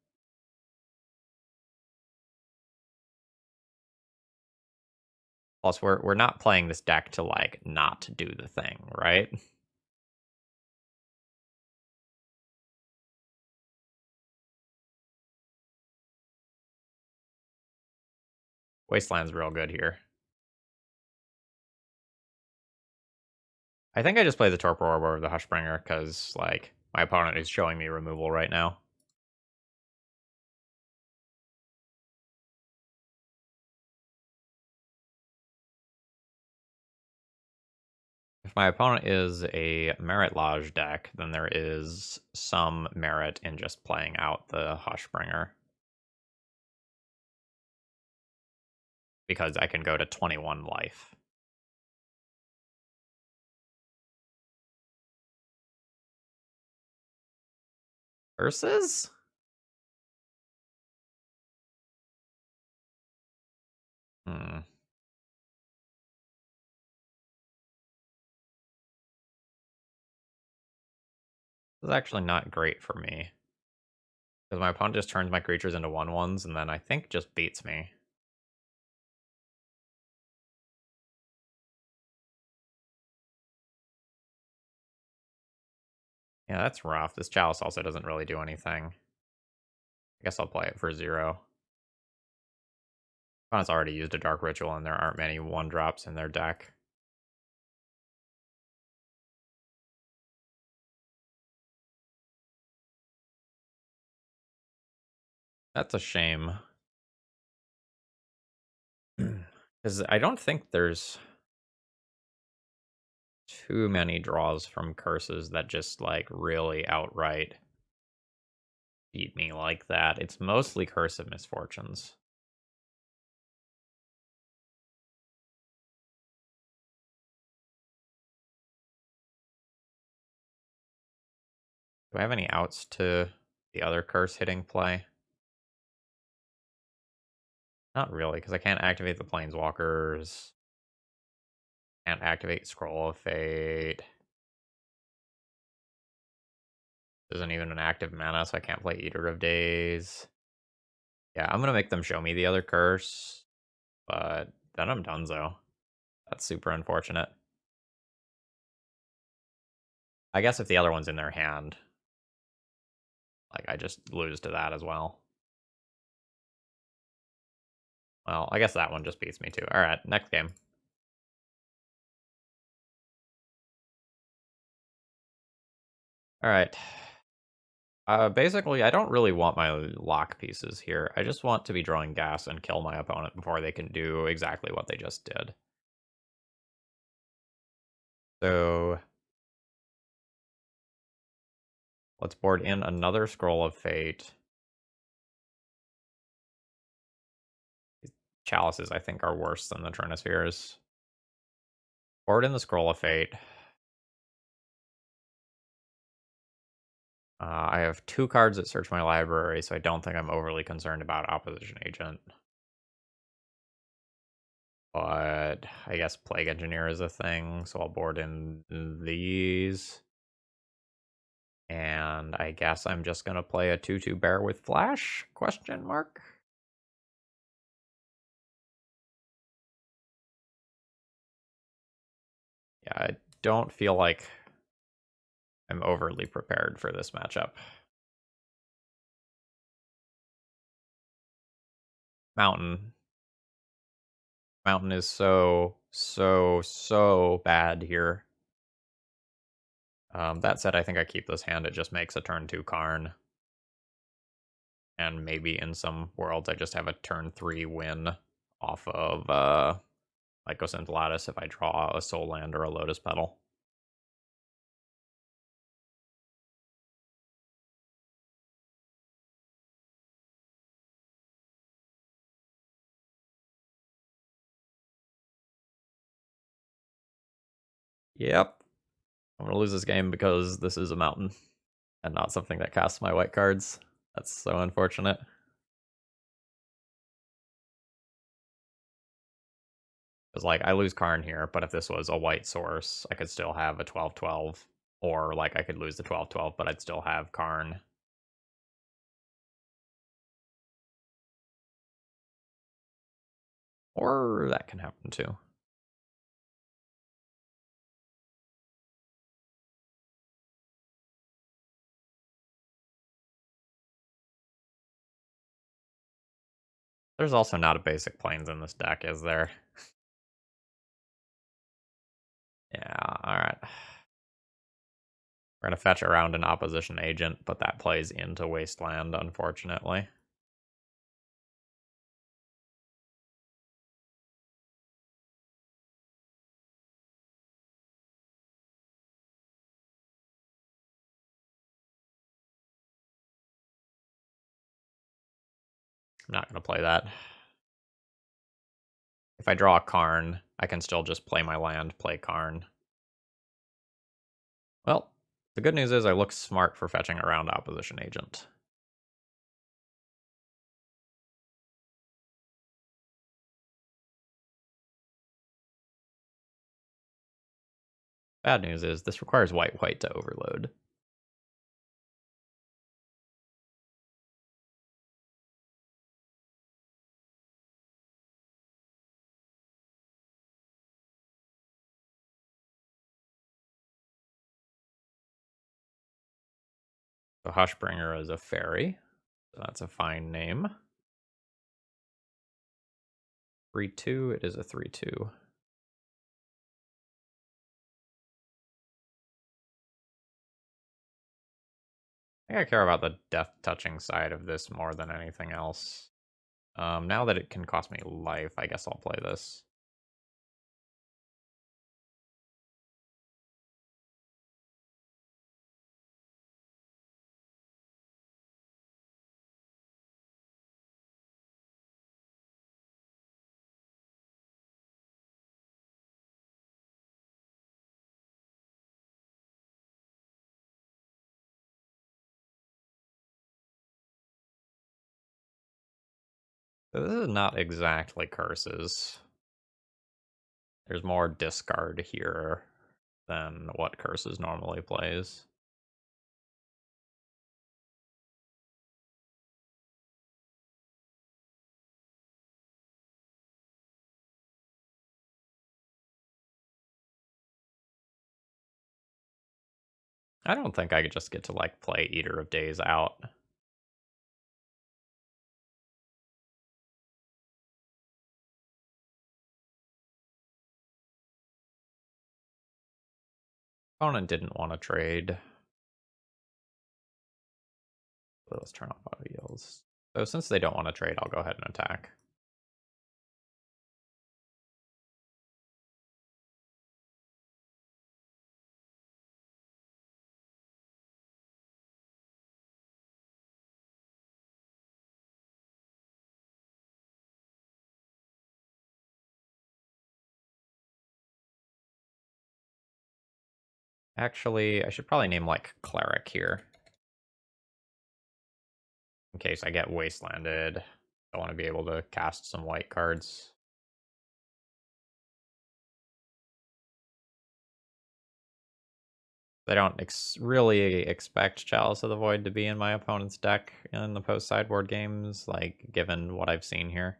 Plus, we're not playing this deck to, like, not do the thing, right? Wasteland's real good here. I think I just play the Torpor Orb over the Hushbringer, because, like, my opponent is showing me removal right now. If my opponent is a Merit Lodge deck, then there is some merit in just playing out the Hushbringer. Because I can go to 21 life. Versus? Hmm. This is actually not great for me. Because my opponent just turns my creatures into 1/1s and then I think just beats me. Yeah, that's rough. This Chalice also doesn't really do anything. I guess I'll play it for 0. Opponent's already used a Dark Ritual and there aren't many 1-drops in their deck. That's a shame. Because I don't think there's too many draws from curses that just, like, really outright beat me like that. It's mostly Curse of Misfortunes. Do I have any outs to the other curse hitting play? Not really, because I can't activate the Planeswalkers. Can't activate Scroll of Fate. Isn't even an active mana, so I can't play Eater of Days. Yeah, I'm gonna make them show me the other curse, but then I'm donezo. That's super unfortunate. I guess if the other one's in their hand, like, I just lose to that as well. Well, I guess that one just beats me too. Alright, next game. Alright. Basically, I don't really want my lock pieces here. I just want to be drawing gas and kill my opponent before they can do exactly what they just did. So let's board in another Scroll of Fate. Chalices, I think, are worse than the Trinispheres. Board in the Scroll of Fate. I have 2 cards that search my library, so I don't think I'm overly concerned about Opposition Agent. But I guess Plague Engineer is a thing, so I'll board in these. And I guess I'm just gonna play a 2/2 Bear with Flash? Question mark? Yeah, I don't feel like I'm overly prepared for this matchup. Mountain. Mountain is so bad here. That said, I think I keep this hand. It just makes a turn 2 Karn. And maybe in some worlds I just have a turn 3 win off of Lycosynth Lattice if I draw a Soul Land or a Lotus Petal. Yep. I'm gonna lose this game because this is a mountain and not something that casts my white cards. That's so unfortunate. Because, like, I lose Karn here, but if this was a white source, I could still have a 12/12. Or, like, I could lose the 12/12, but I'd still have Karn. Or that can happen too. There's also not a basic plains in this deck, is there? Yeah, alright. We're gonna fetch around an opposition agent, but that plays into Wasteland, unfortunately. I'm not gonna play that. If I draw a Karn, I can still just play my land, play Karn. Well, the good news is I look smart for fetching around opposition agent. Bad news is this requires white-white to overload. So Hushbringer is a fairy, so that's a fine name. 3/2, it is a 3/2. I think I care about the death-touching side of this more than anything else. Now that it can cost me life, I guess I'll play this. So this is not exactly curses. There's more discard here than what curses normally plays. I don't think I could just get to, like, play Eater of Days out. Opponent didn't want to trade. Let's turn off auto yields. So since they don't want to trade, I'll go ahead and attack. Actually, I should probably name, like, Cleric here. In case I get wastelanded. I want to be able to cast some white cards. I don't really expect Chalice of the Void to be in my opponent's deck in the post-sideboard games, like, given what I've seen here.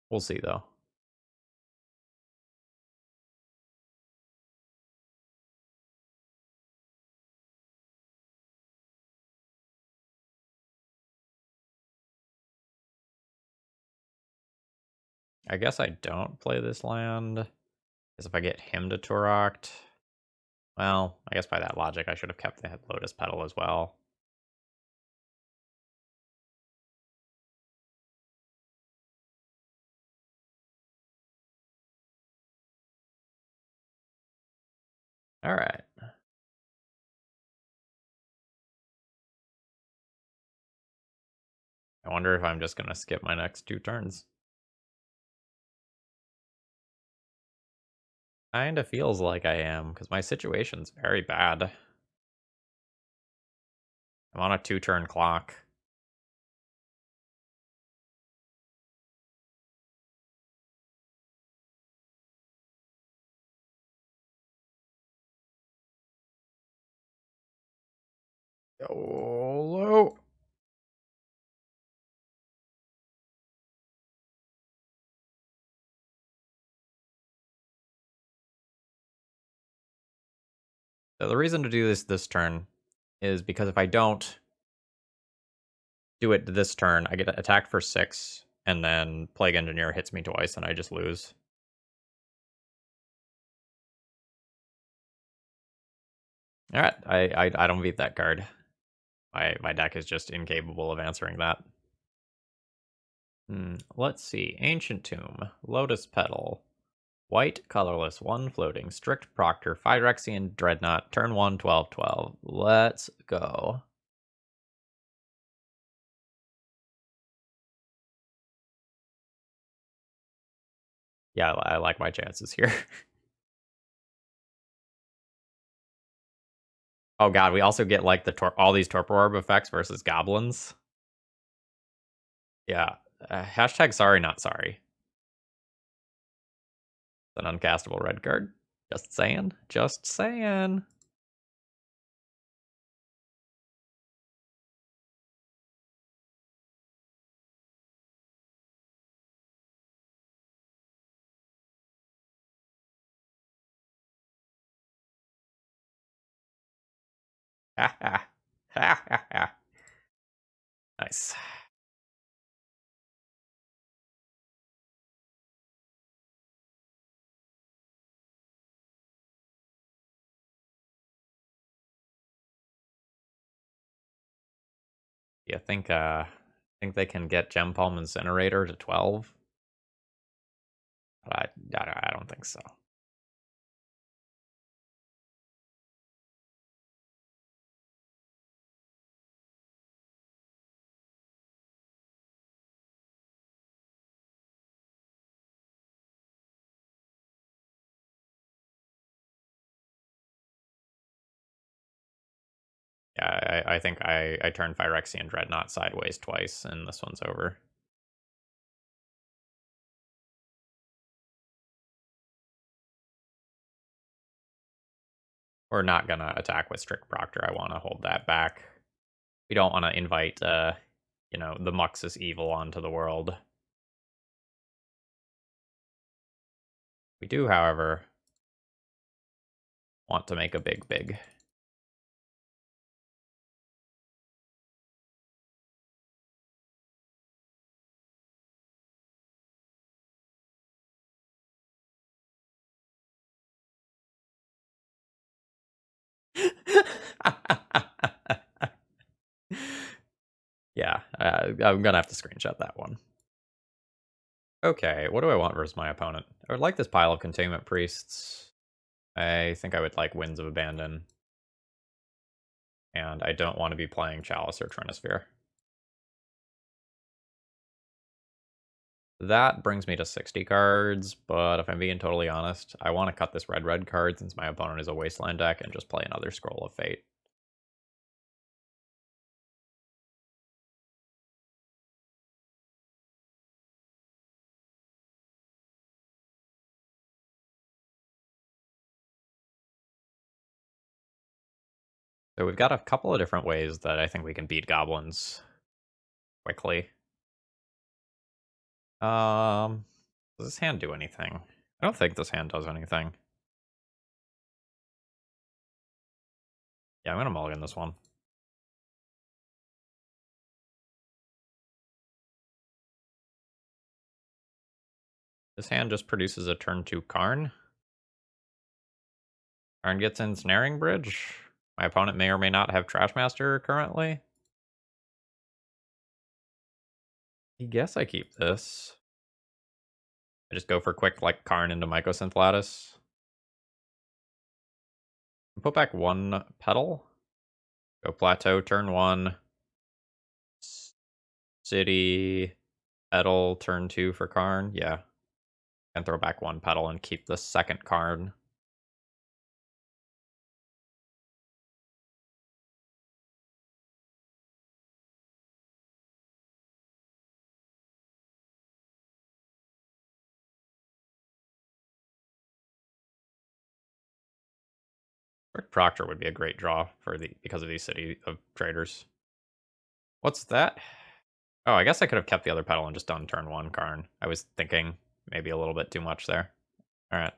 We'll see, though. I guess I don't play this land, because if I get him to Turok, well, I guess by that logic, I should have kept the Lotus Petal as well. Alright. I wonder if I'm just going to skip my next 2 turns. Kinda feels like I am, because my situation's very bad. I'm on a 2-turn clock. YOLO! So the reason to do this turn is because if I don't do it this turn, I get attacked for 6, and then Plague Engineer hits me twice, and I just lose. All right, I don't beat that card. My deck is just incapable of answering that. Let's see. Ancient Tomb, Lotus Petal, white, colorless, 1 floating, Strict Proctor, Phyrexian Dreadnought, turn 1, 12/12. Let's go. Yeah, I like my chances here. Oh god, we also get like all these Torpor Orb effects versus goblins. Yeah. Hashtag sorry, not sorry. An uncastable red card. Just saying. Just saying. Ha ha. Ha ha ha. Nice. You think they can get Gem Palm Incinerator to 12? I don't think so. Yeah, I think I turned Phyrexian Dreadnought sideways twice, and this one's over. We're not gonna attack with Strict Proctor. I want to hold that back. We don't want to invite, the Muxus evil onto the world. We do, however, want to make a big. Yeah, I'm gonna have to screenshot that one. Okay, what do I want versus my opponent? I would like this pile of Containment Priests. I think I would like Winds of Abandon. And I don't want to be playing Chalice or Trinisphere. That brings me to 60 cards, but if I'm being totally honest, I want to cut this red card since my opponent is a Wasteland deck and just play another Scroll of Fate. So we've got a couple of different ways that I think we can beat goblins quickly. Does this hand do anything? I don't think this hand does anything. Yeah, I'm gonna mulligan this one. This hand just produces a turn 2 Karn. Karn gets Ensnaring Bridge. My opponent may or may not have Trashmaster currently. I guess I keep this. I just go for quick, like, Karn into Mycosynth Lattice. Put back 1 Petal. Go Plateau, turn 1. City, Petal, turn 2 for Karn. Yeah. And throw back 1 Petal and keep the second Karn. Strict Proctor would be a great draw because of these City of Traders. What's that? Oh, I guess I could have kept the other Petal and just done turn 1 Karn. I was thinking maybe a little bit too much there. Alright.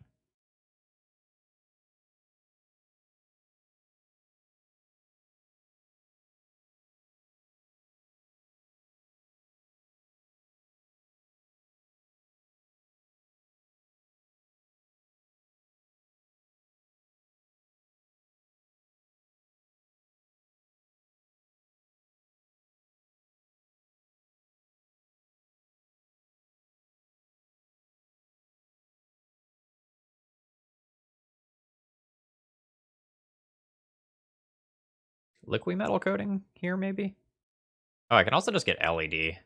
liquid metal coating here, maybe? Oh, I can also just get LED.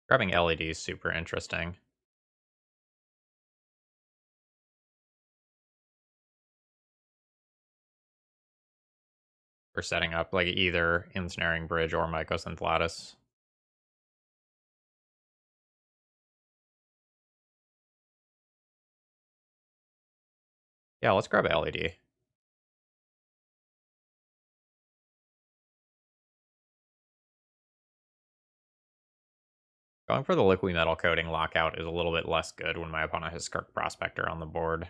Grabbing LED is super interesting. For setting up like either ensnaring bridge or mycosynth lattice. Yeah, let's grab LED. Going for the liquid metal coating lockout is a little bit less good when my opponent has Strict Prospector on the board.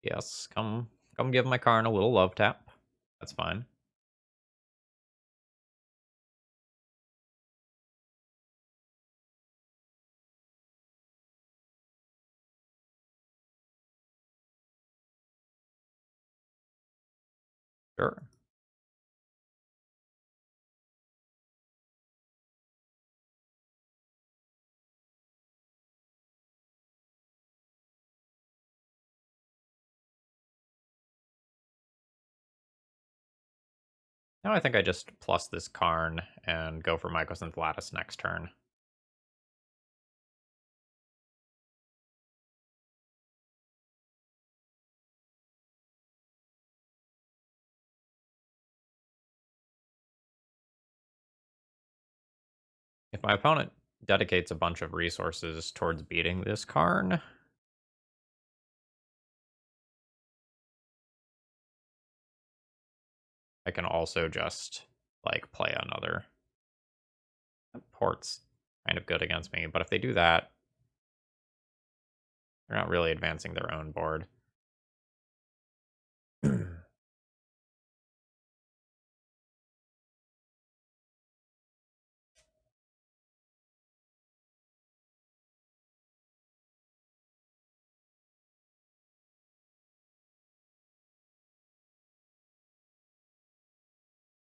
Yes, come give my Karn a little love tap. That's fine. Sure. Now I think I just plus this Karn and go for mycosynth lattice next turn. If my opponent dedicates a bunch of resources towards beating this Karn, I can also just like play another. Port's kind of good against me, but if they do that, they're not really advancing their own board.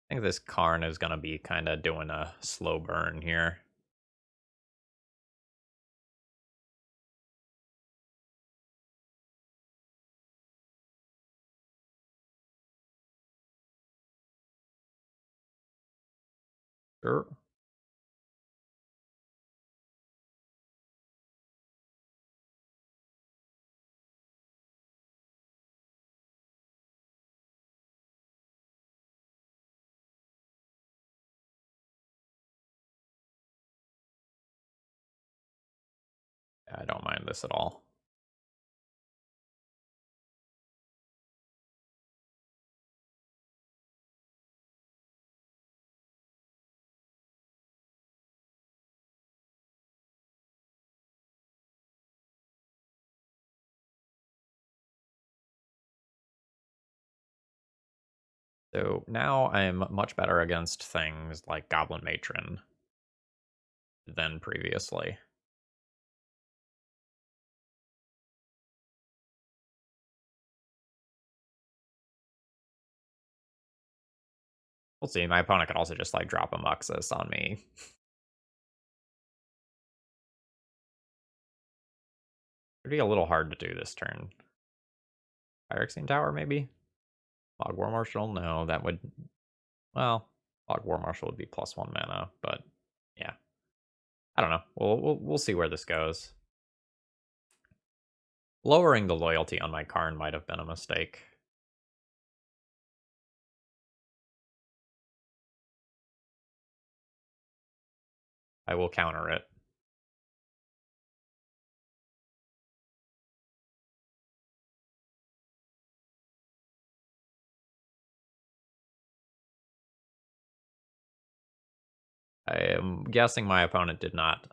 I think this Karn is going to be kind of doing a slow burn here. Sure. I don't mind this at all. So now I'm much better against things like Goblin Matron than previously. We'll see. My opponent could also just like drop a Muxus on me. It'd be a little hard to do this turn. Pyrexene Tower, maybe? Log War Marshal? No, that would... Well, Log War Marshal would be +1 mana, but yeah. I don't know. We'll see where this goes. Lowering the loyalty on my Karn might have been a mistake. I will counter it. I am guessing my opponent did not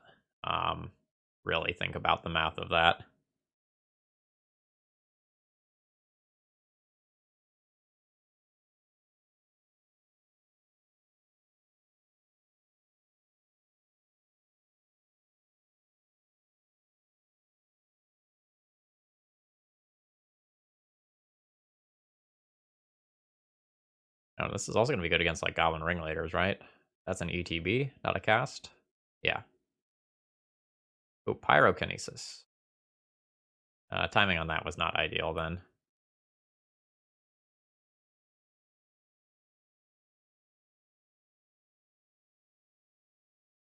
really think about the math of that. Oh, this is also going to be good against like Goblin Ringleaders, right? That's an ETB, not a cast. Yeah. Oh, Pyrokinesis. Timing on that was not ideal then.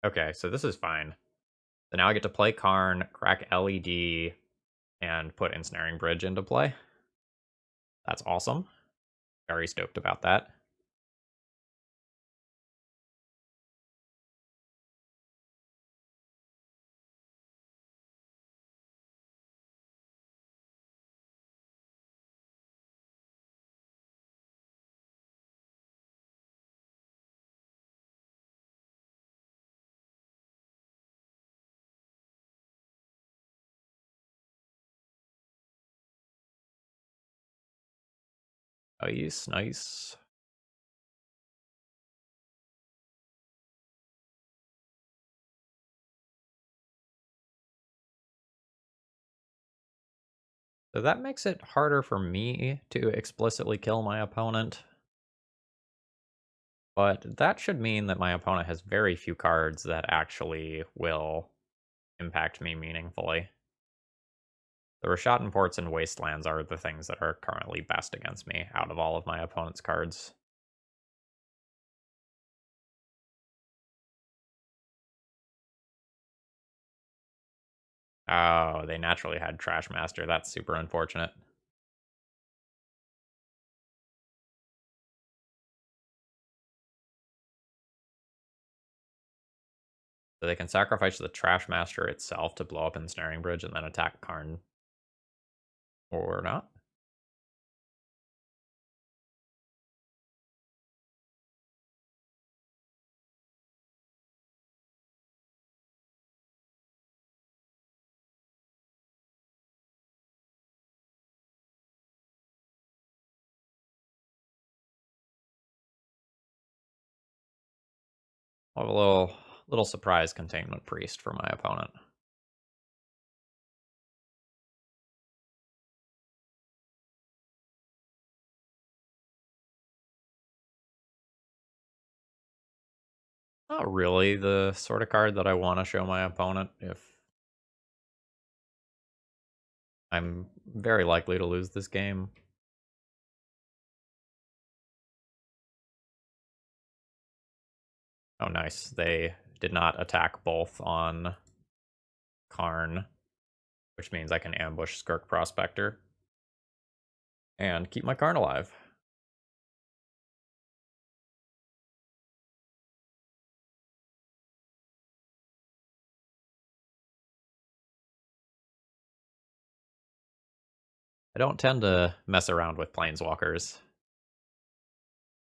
Okay, so this is fine. So now I get to play Karn, crack LED, and put Ensnaring Bridge into play. That's awesome. Very stoked about that. Nice, nice. So that makes it harder for me to explicitly kill my opponent. But that should mean that my opponent has very few cards that actually will impact me meaningfully. The Rashadan Ports and Wastelands are the things that are currently best against me out of all of my opponent's cards. Oh, they naturally had Trash Master. That's super unfortunate. So they can sacrifice the Trash Master itself to blow up Ensnaring Bridge and then attack Karn. Or not. I'll have a little surprise Containment Priest for my opponent. Not really the sort of card that I want to show my opponent if I'm very likely to lose this game. Oh, nice. They did not attack both on Karn, which means I can ambush Skirk Prospector and keep my Karn alive. I don't tend to mess around with Planeswalkers.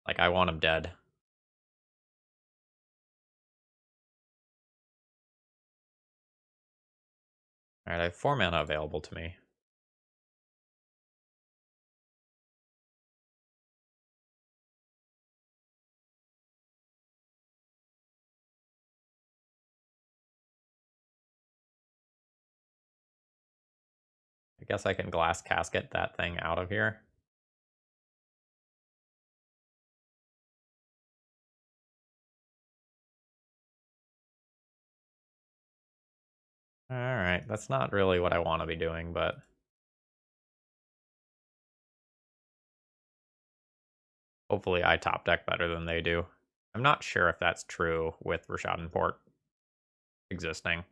Like, I want them dead. Alright, I have 4 mana available to me. I guess I can Glass Casket that thing out of here. Alright, that's not really what I want to be doing, but hopefully I top deck better than they do. I'm not sure if that's true with Rashadan Port existing.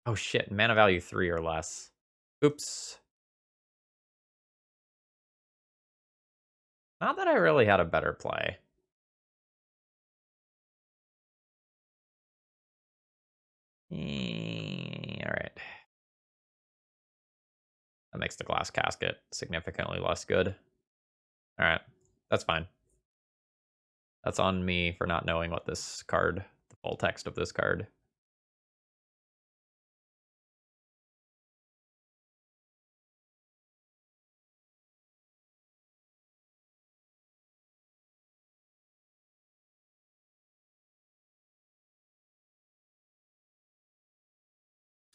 Oh shit, mana value 3 or less. Oops. Not that I really had a better play. Alright. That makes the Glass Casket significantly less good. Alright, that's fine. That's on me for not knowing what this card, the full text of this card.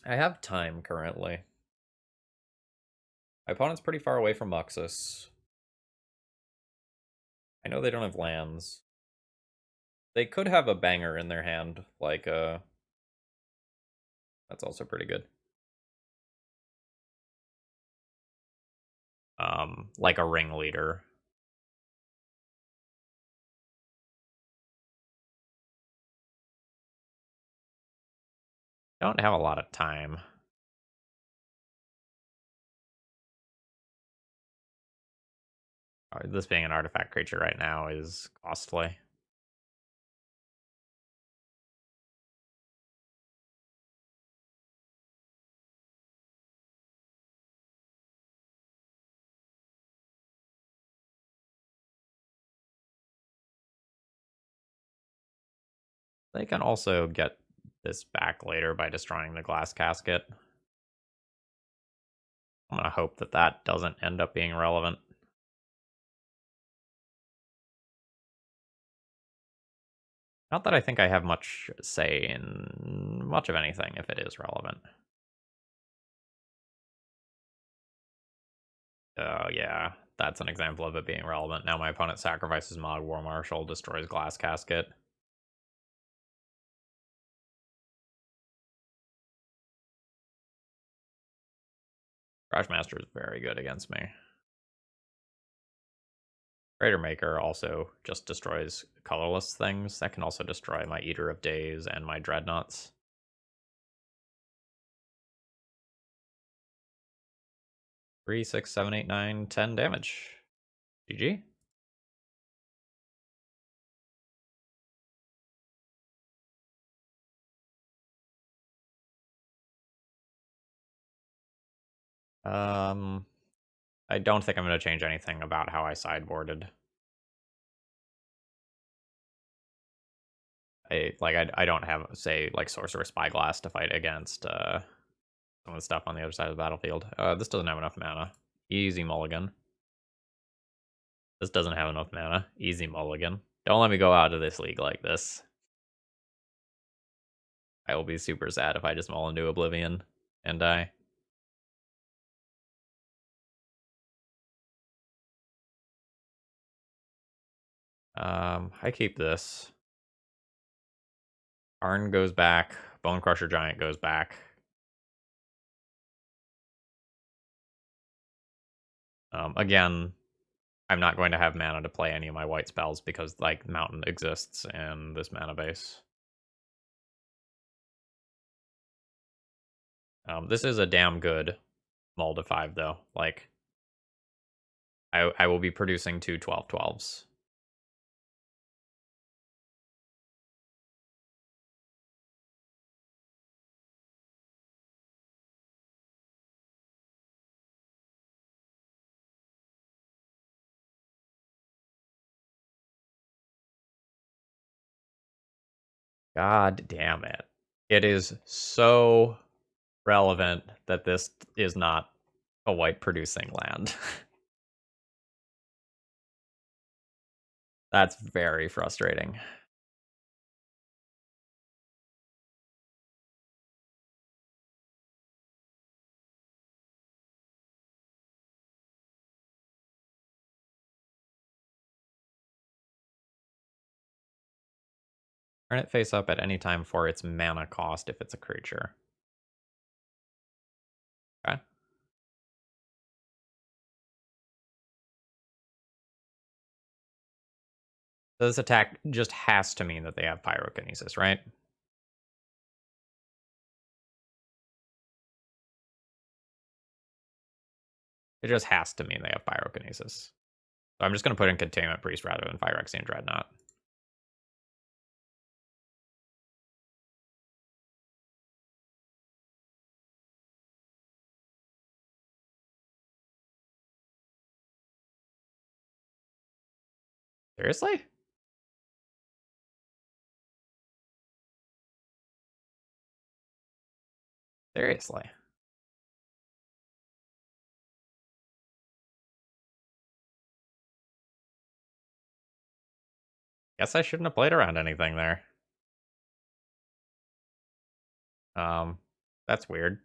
I have time currently. My opponent's pretty far away from Muxus. I know they don't have lands. They could have a banger in their hand, like that's also pretty good. Like a ringleader. Don't have a lot of time. This being an artifact creature right now is costly. They can also get this back later by destroying the glass casket. I'm gonna hope that that doesn't end up being relevant. Not that I think I have much say in much of anything if it is relevant. Oh, yeah. That's an example of it being relevant. Now my opponent sacrifices Mog War Marshal, destroys Glass Casket. Crash Master is very good against me. Crater Maker also just destroys colorless things. That can also destroy my Eater of Days and my Dreadnoughts. 3, 6, 7, 8, 9, 10 damage. GG. I don't think I'm going to change anything about how I sideboarded. I don't have, say, like Sorcerer Spyglass to fight against some of the stuff on the other side of the battlefield. This doesn't have enough mana. Easy mulligan. This doesn't have enough mana. Easy mulligan. Don't let me go out of this league like this. I will be super sad if I just mull into Oblivion and die. I keep this. Arn goes back. Bone Crusher Giant goes back. Again, I'm not going to have mana to play any of my white spells because, like, Mountain exists in this mana base. This is a damn good mull to 5, though. Like, I will be producing 2 12/12s. God damn it. It is so relevant that this is not a white producing land. That's very frustrating. Turn it face up at any time for its mana cost if it's a creature. Okay. So this attack just has to mean that they have Pyrokinesis, right? It just has to mean they have Pyrokinesis. So I'm just going to put in Containment Priest rather than Phyrexian Dreadnought. Seriously? Seriously. Guess I shouldn't have played around anything there. That's weird.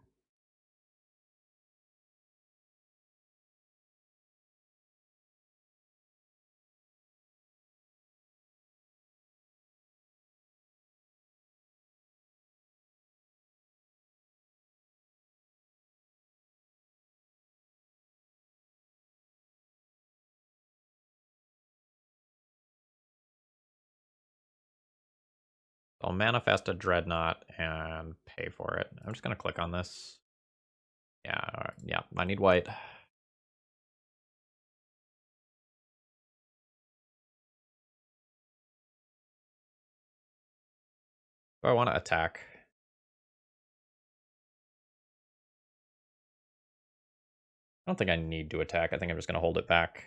I'll manifest a dreadnought and pay for it. I'm just gonna click on this. Yeah, I need white. Do I want to attack? I don't think I need to attack. I think I'm just gonna hold it back.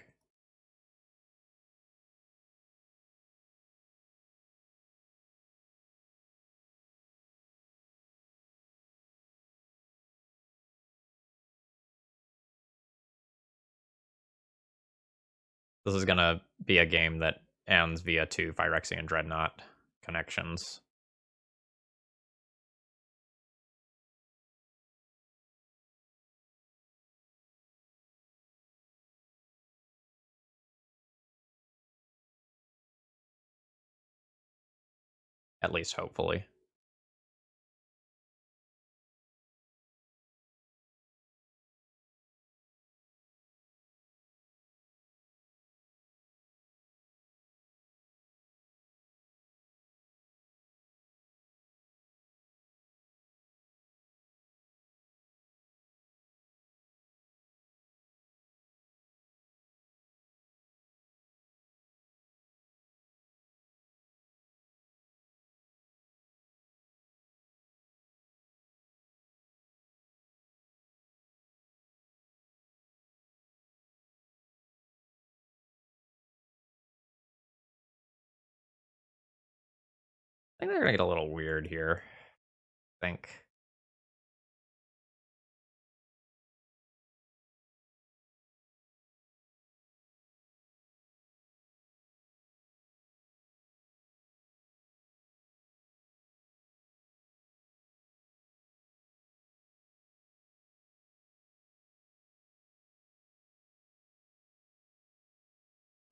This is gonna be a game that ends via 2 Phyrexian Dreadnought connections. At least hopefully. I think they're gonna get a little weird here. I think.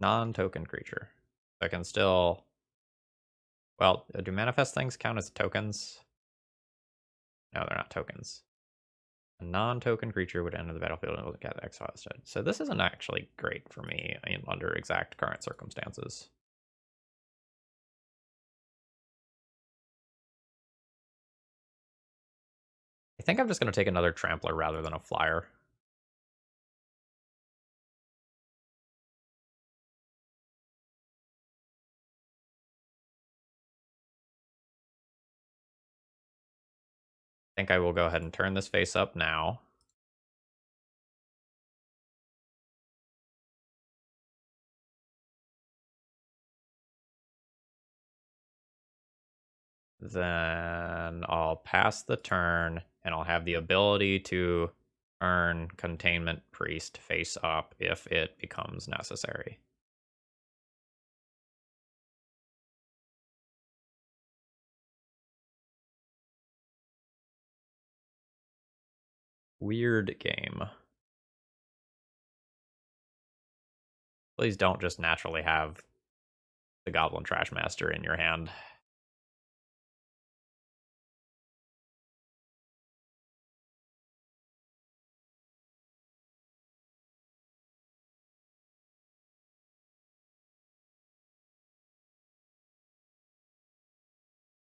Non-token creature. I can still... Well, do manifest things count as tokens? No, they're not tokens. A non-token creature would enter the battlefield and look at exile instead. So this isn't actually great for me under exact current circumstances. I think I'm just going to take another trampler rather than a flyer. I think I will go ahead and turn this face up now. Then I'll pass the turn, and I'll have the ability to earn Containment Priest face up if it becomes necessary. Weird game. Please don't just naturally have the Goblin Trashmaster in your hand.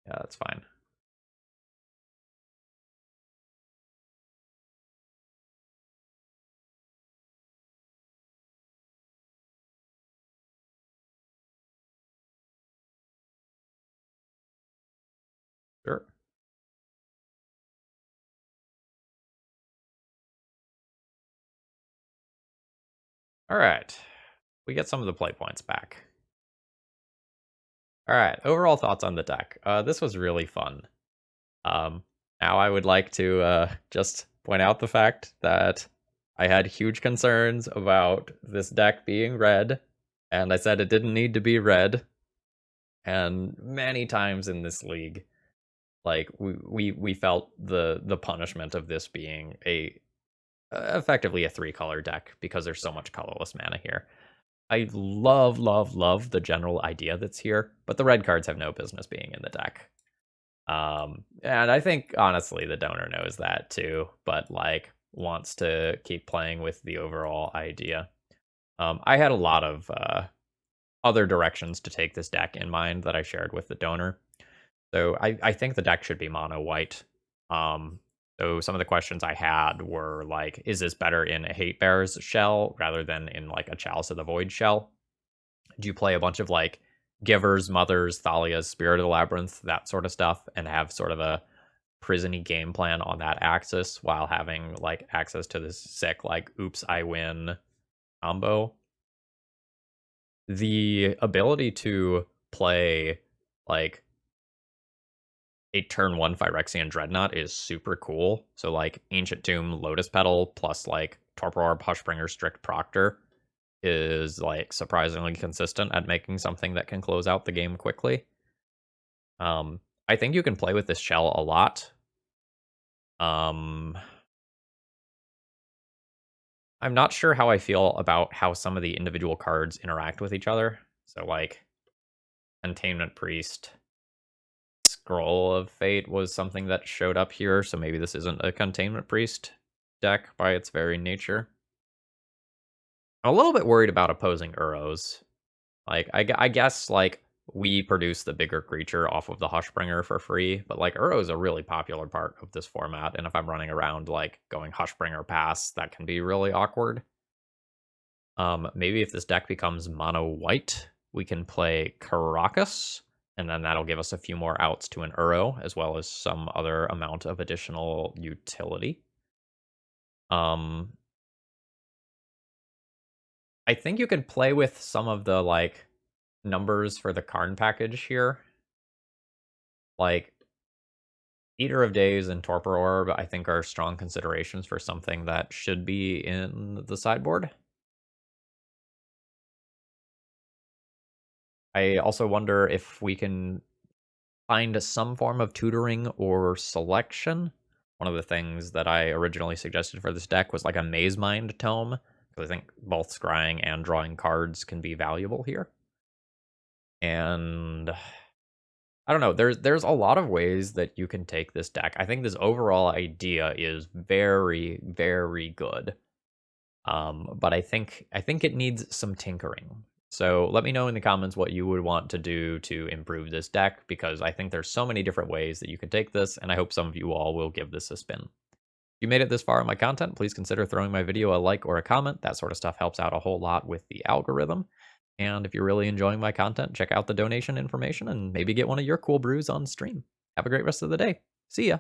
Yeah, that's fine. Sure. All right. We get some of the play points back. All right. Overall thoughts on the deck. This was really fun. Now I would like to just point out the fact that I had huge concerns about this deck being red, and I said it didn't need to be red, and many times in this league, Like we felt the punishment of this being a effectively a 3-color deck because there's so much colorless mana here. I love the general idea that's here, but the red cards have no business being in the deck. And I think honestly the donor knows that too, but like wants to keep playing with the overall idea. I had a lot of other directions to take this deck in mind that I shared with the donor. So I think the deck should be mono white. So some of the questions I had were like, is this better in a Hate Bears shell rather than in like a Chalice of the Void shell? Do you play a bunch of like Givers, Mothers, Thalias, Spirit of the Labyrinth, that sort of stuff, and have sort of a prisony game plan on that axis while having like access to this sick like oops I win combo? The ability to play like a turn 1 Phyrexian Dreadnought is super cool. So like Ancient Tomb, Lotus Petal, plus like Torpor Orb, Hushbringer, Strict Proctor is like surprisingly consistent at making something that can close out the game quickly. I think you can play with this shell a lot. I'm not sure how I feel about how some of the individual cards interact with each other. So like Containment Priest, Scroll of Fate was something that showed up here, so maybe this isn't a Containment Priest deck by its very nature. I'm a little bit worried about opposing Uros. Like, I guess, like, we produce the bigger creature off of the Hushbringer for free, but, like, Uro is a really popular part of this format, and if I'm running around, like, going Hushbringer pass, that can be really awkward. Maybe if this deck becomes mono-white, we can play Karakas, and then that'll give us a few more outs to an Uro, as well as some other amount of additional utility. I think you could play with some of the, like, numbers for the Karn package here. Like, Eater of Days and Torpor Orb, I think, are strong considerations for something that should be in the sideboard. I also wonder if we can find some form of tutoring or selection. One of the things that I originally suggested for this deck was like a Maze Mind tome, because I think both scrying and drawing cards can be valuable here. And I don't know, there's a lot of ways that you can take this deck. I think this overall idea is very, very good. But I think it needs some tinkering. So let me know in the comments what you would want to do to improve this deck, because I think there's so many different ways that you can take this, and I hope some of you all will give this a spin. If you made it this far in my content, please consider throwing my video a like or a comment. That sort of stuff helps out a whole lot with the algorithm. And if you're really enjoying my content, check out the donation information and maybe get one of your cool brews on stream. Have a great rest of the day. See ya!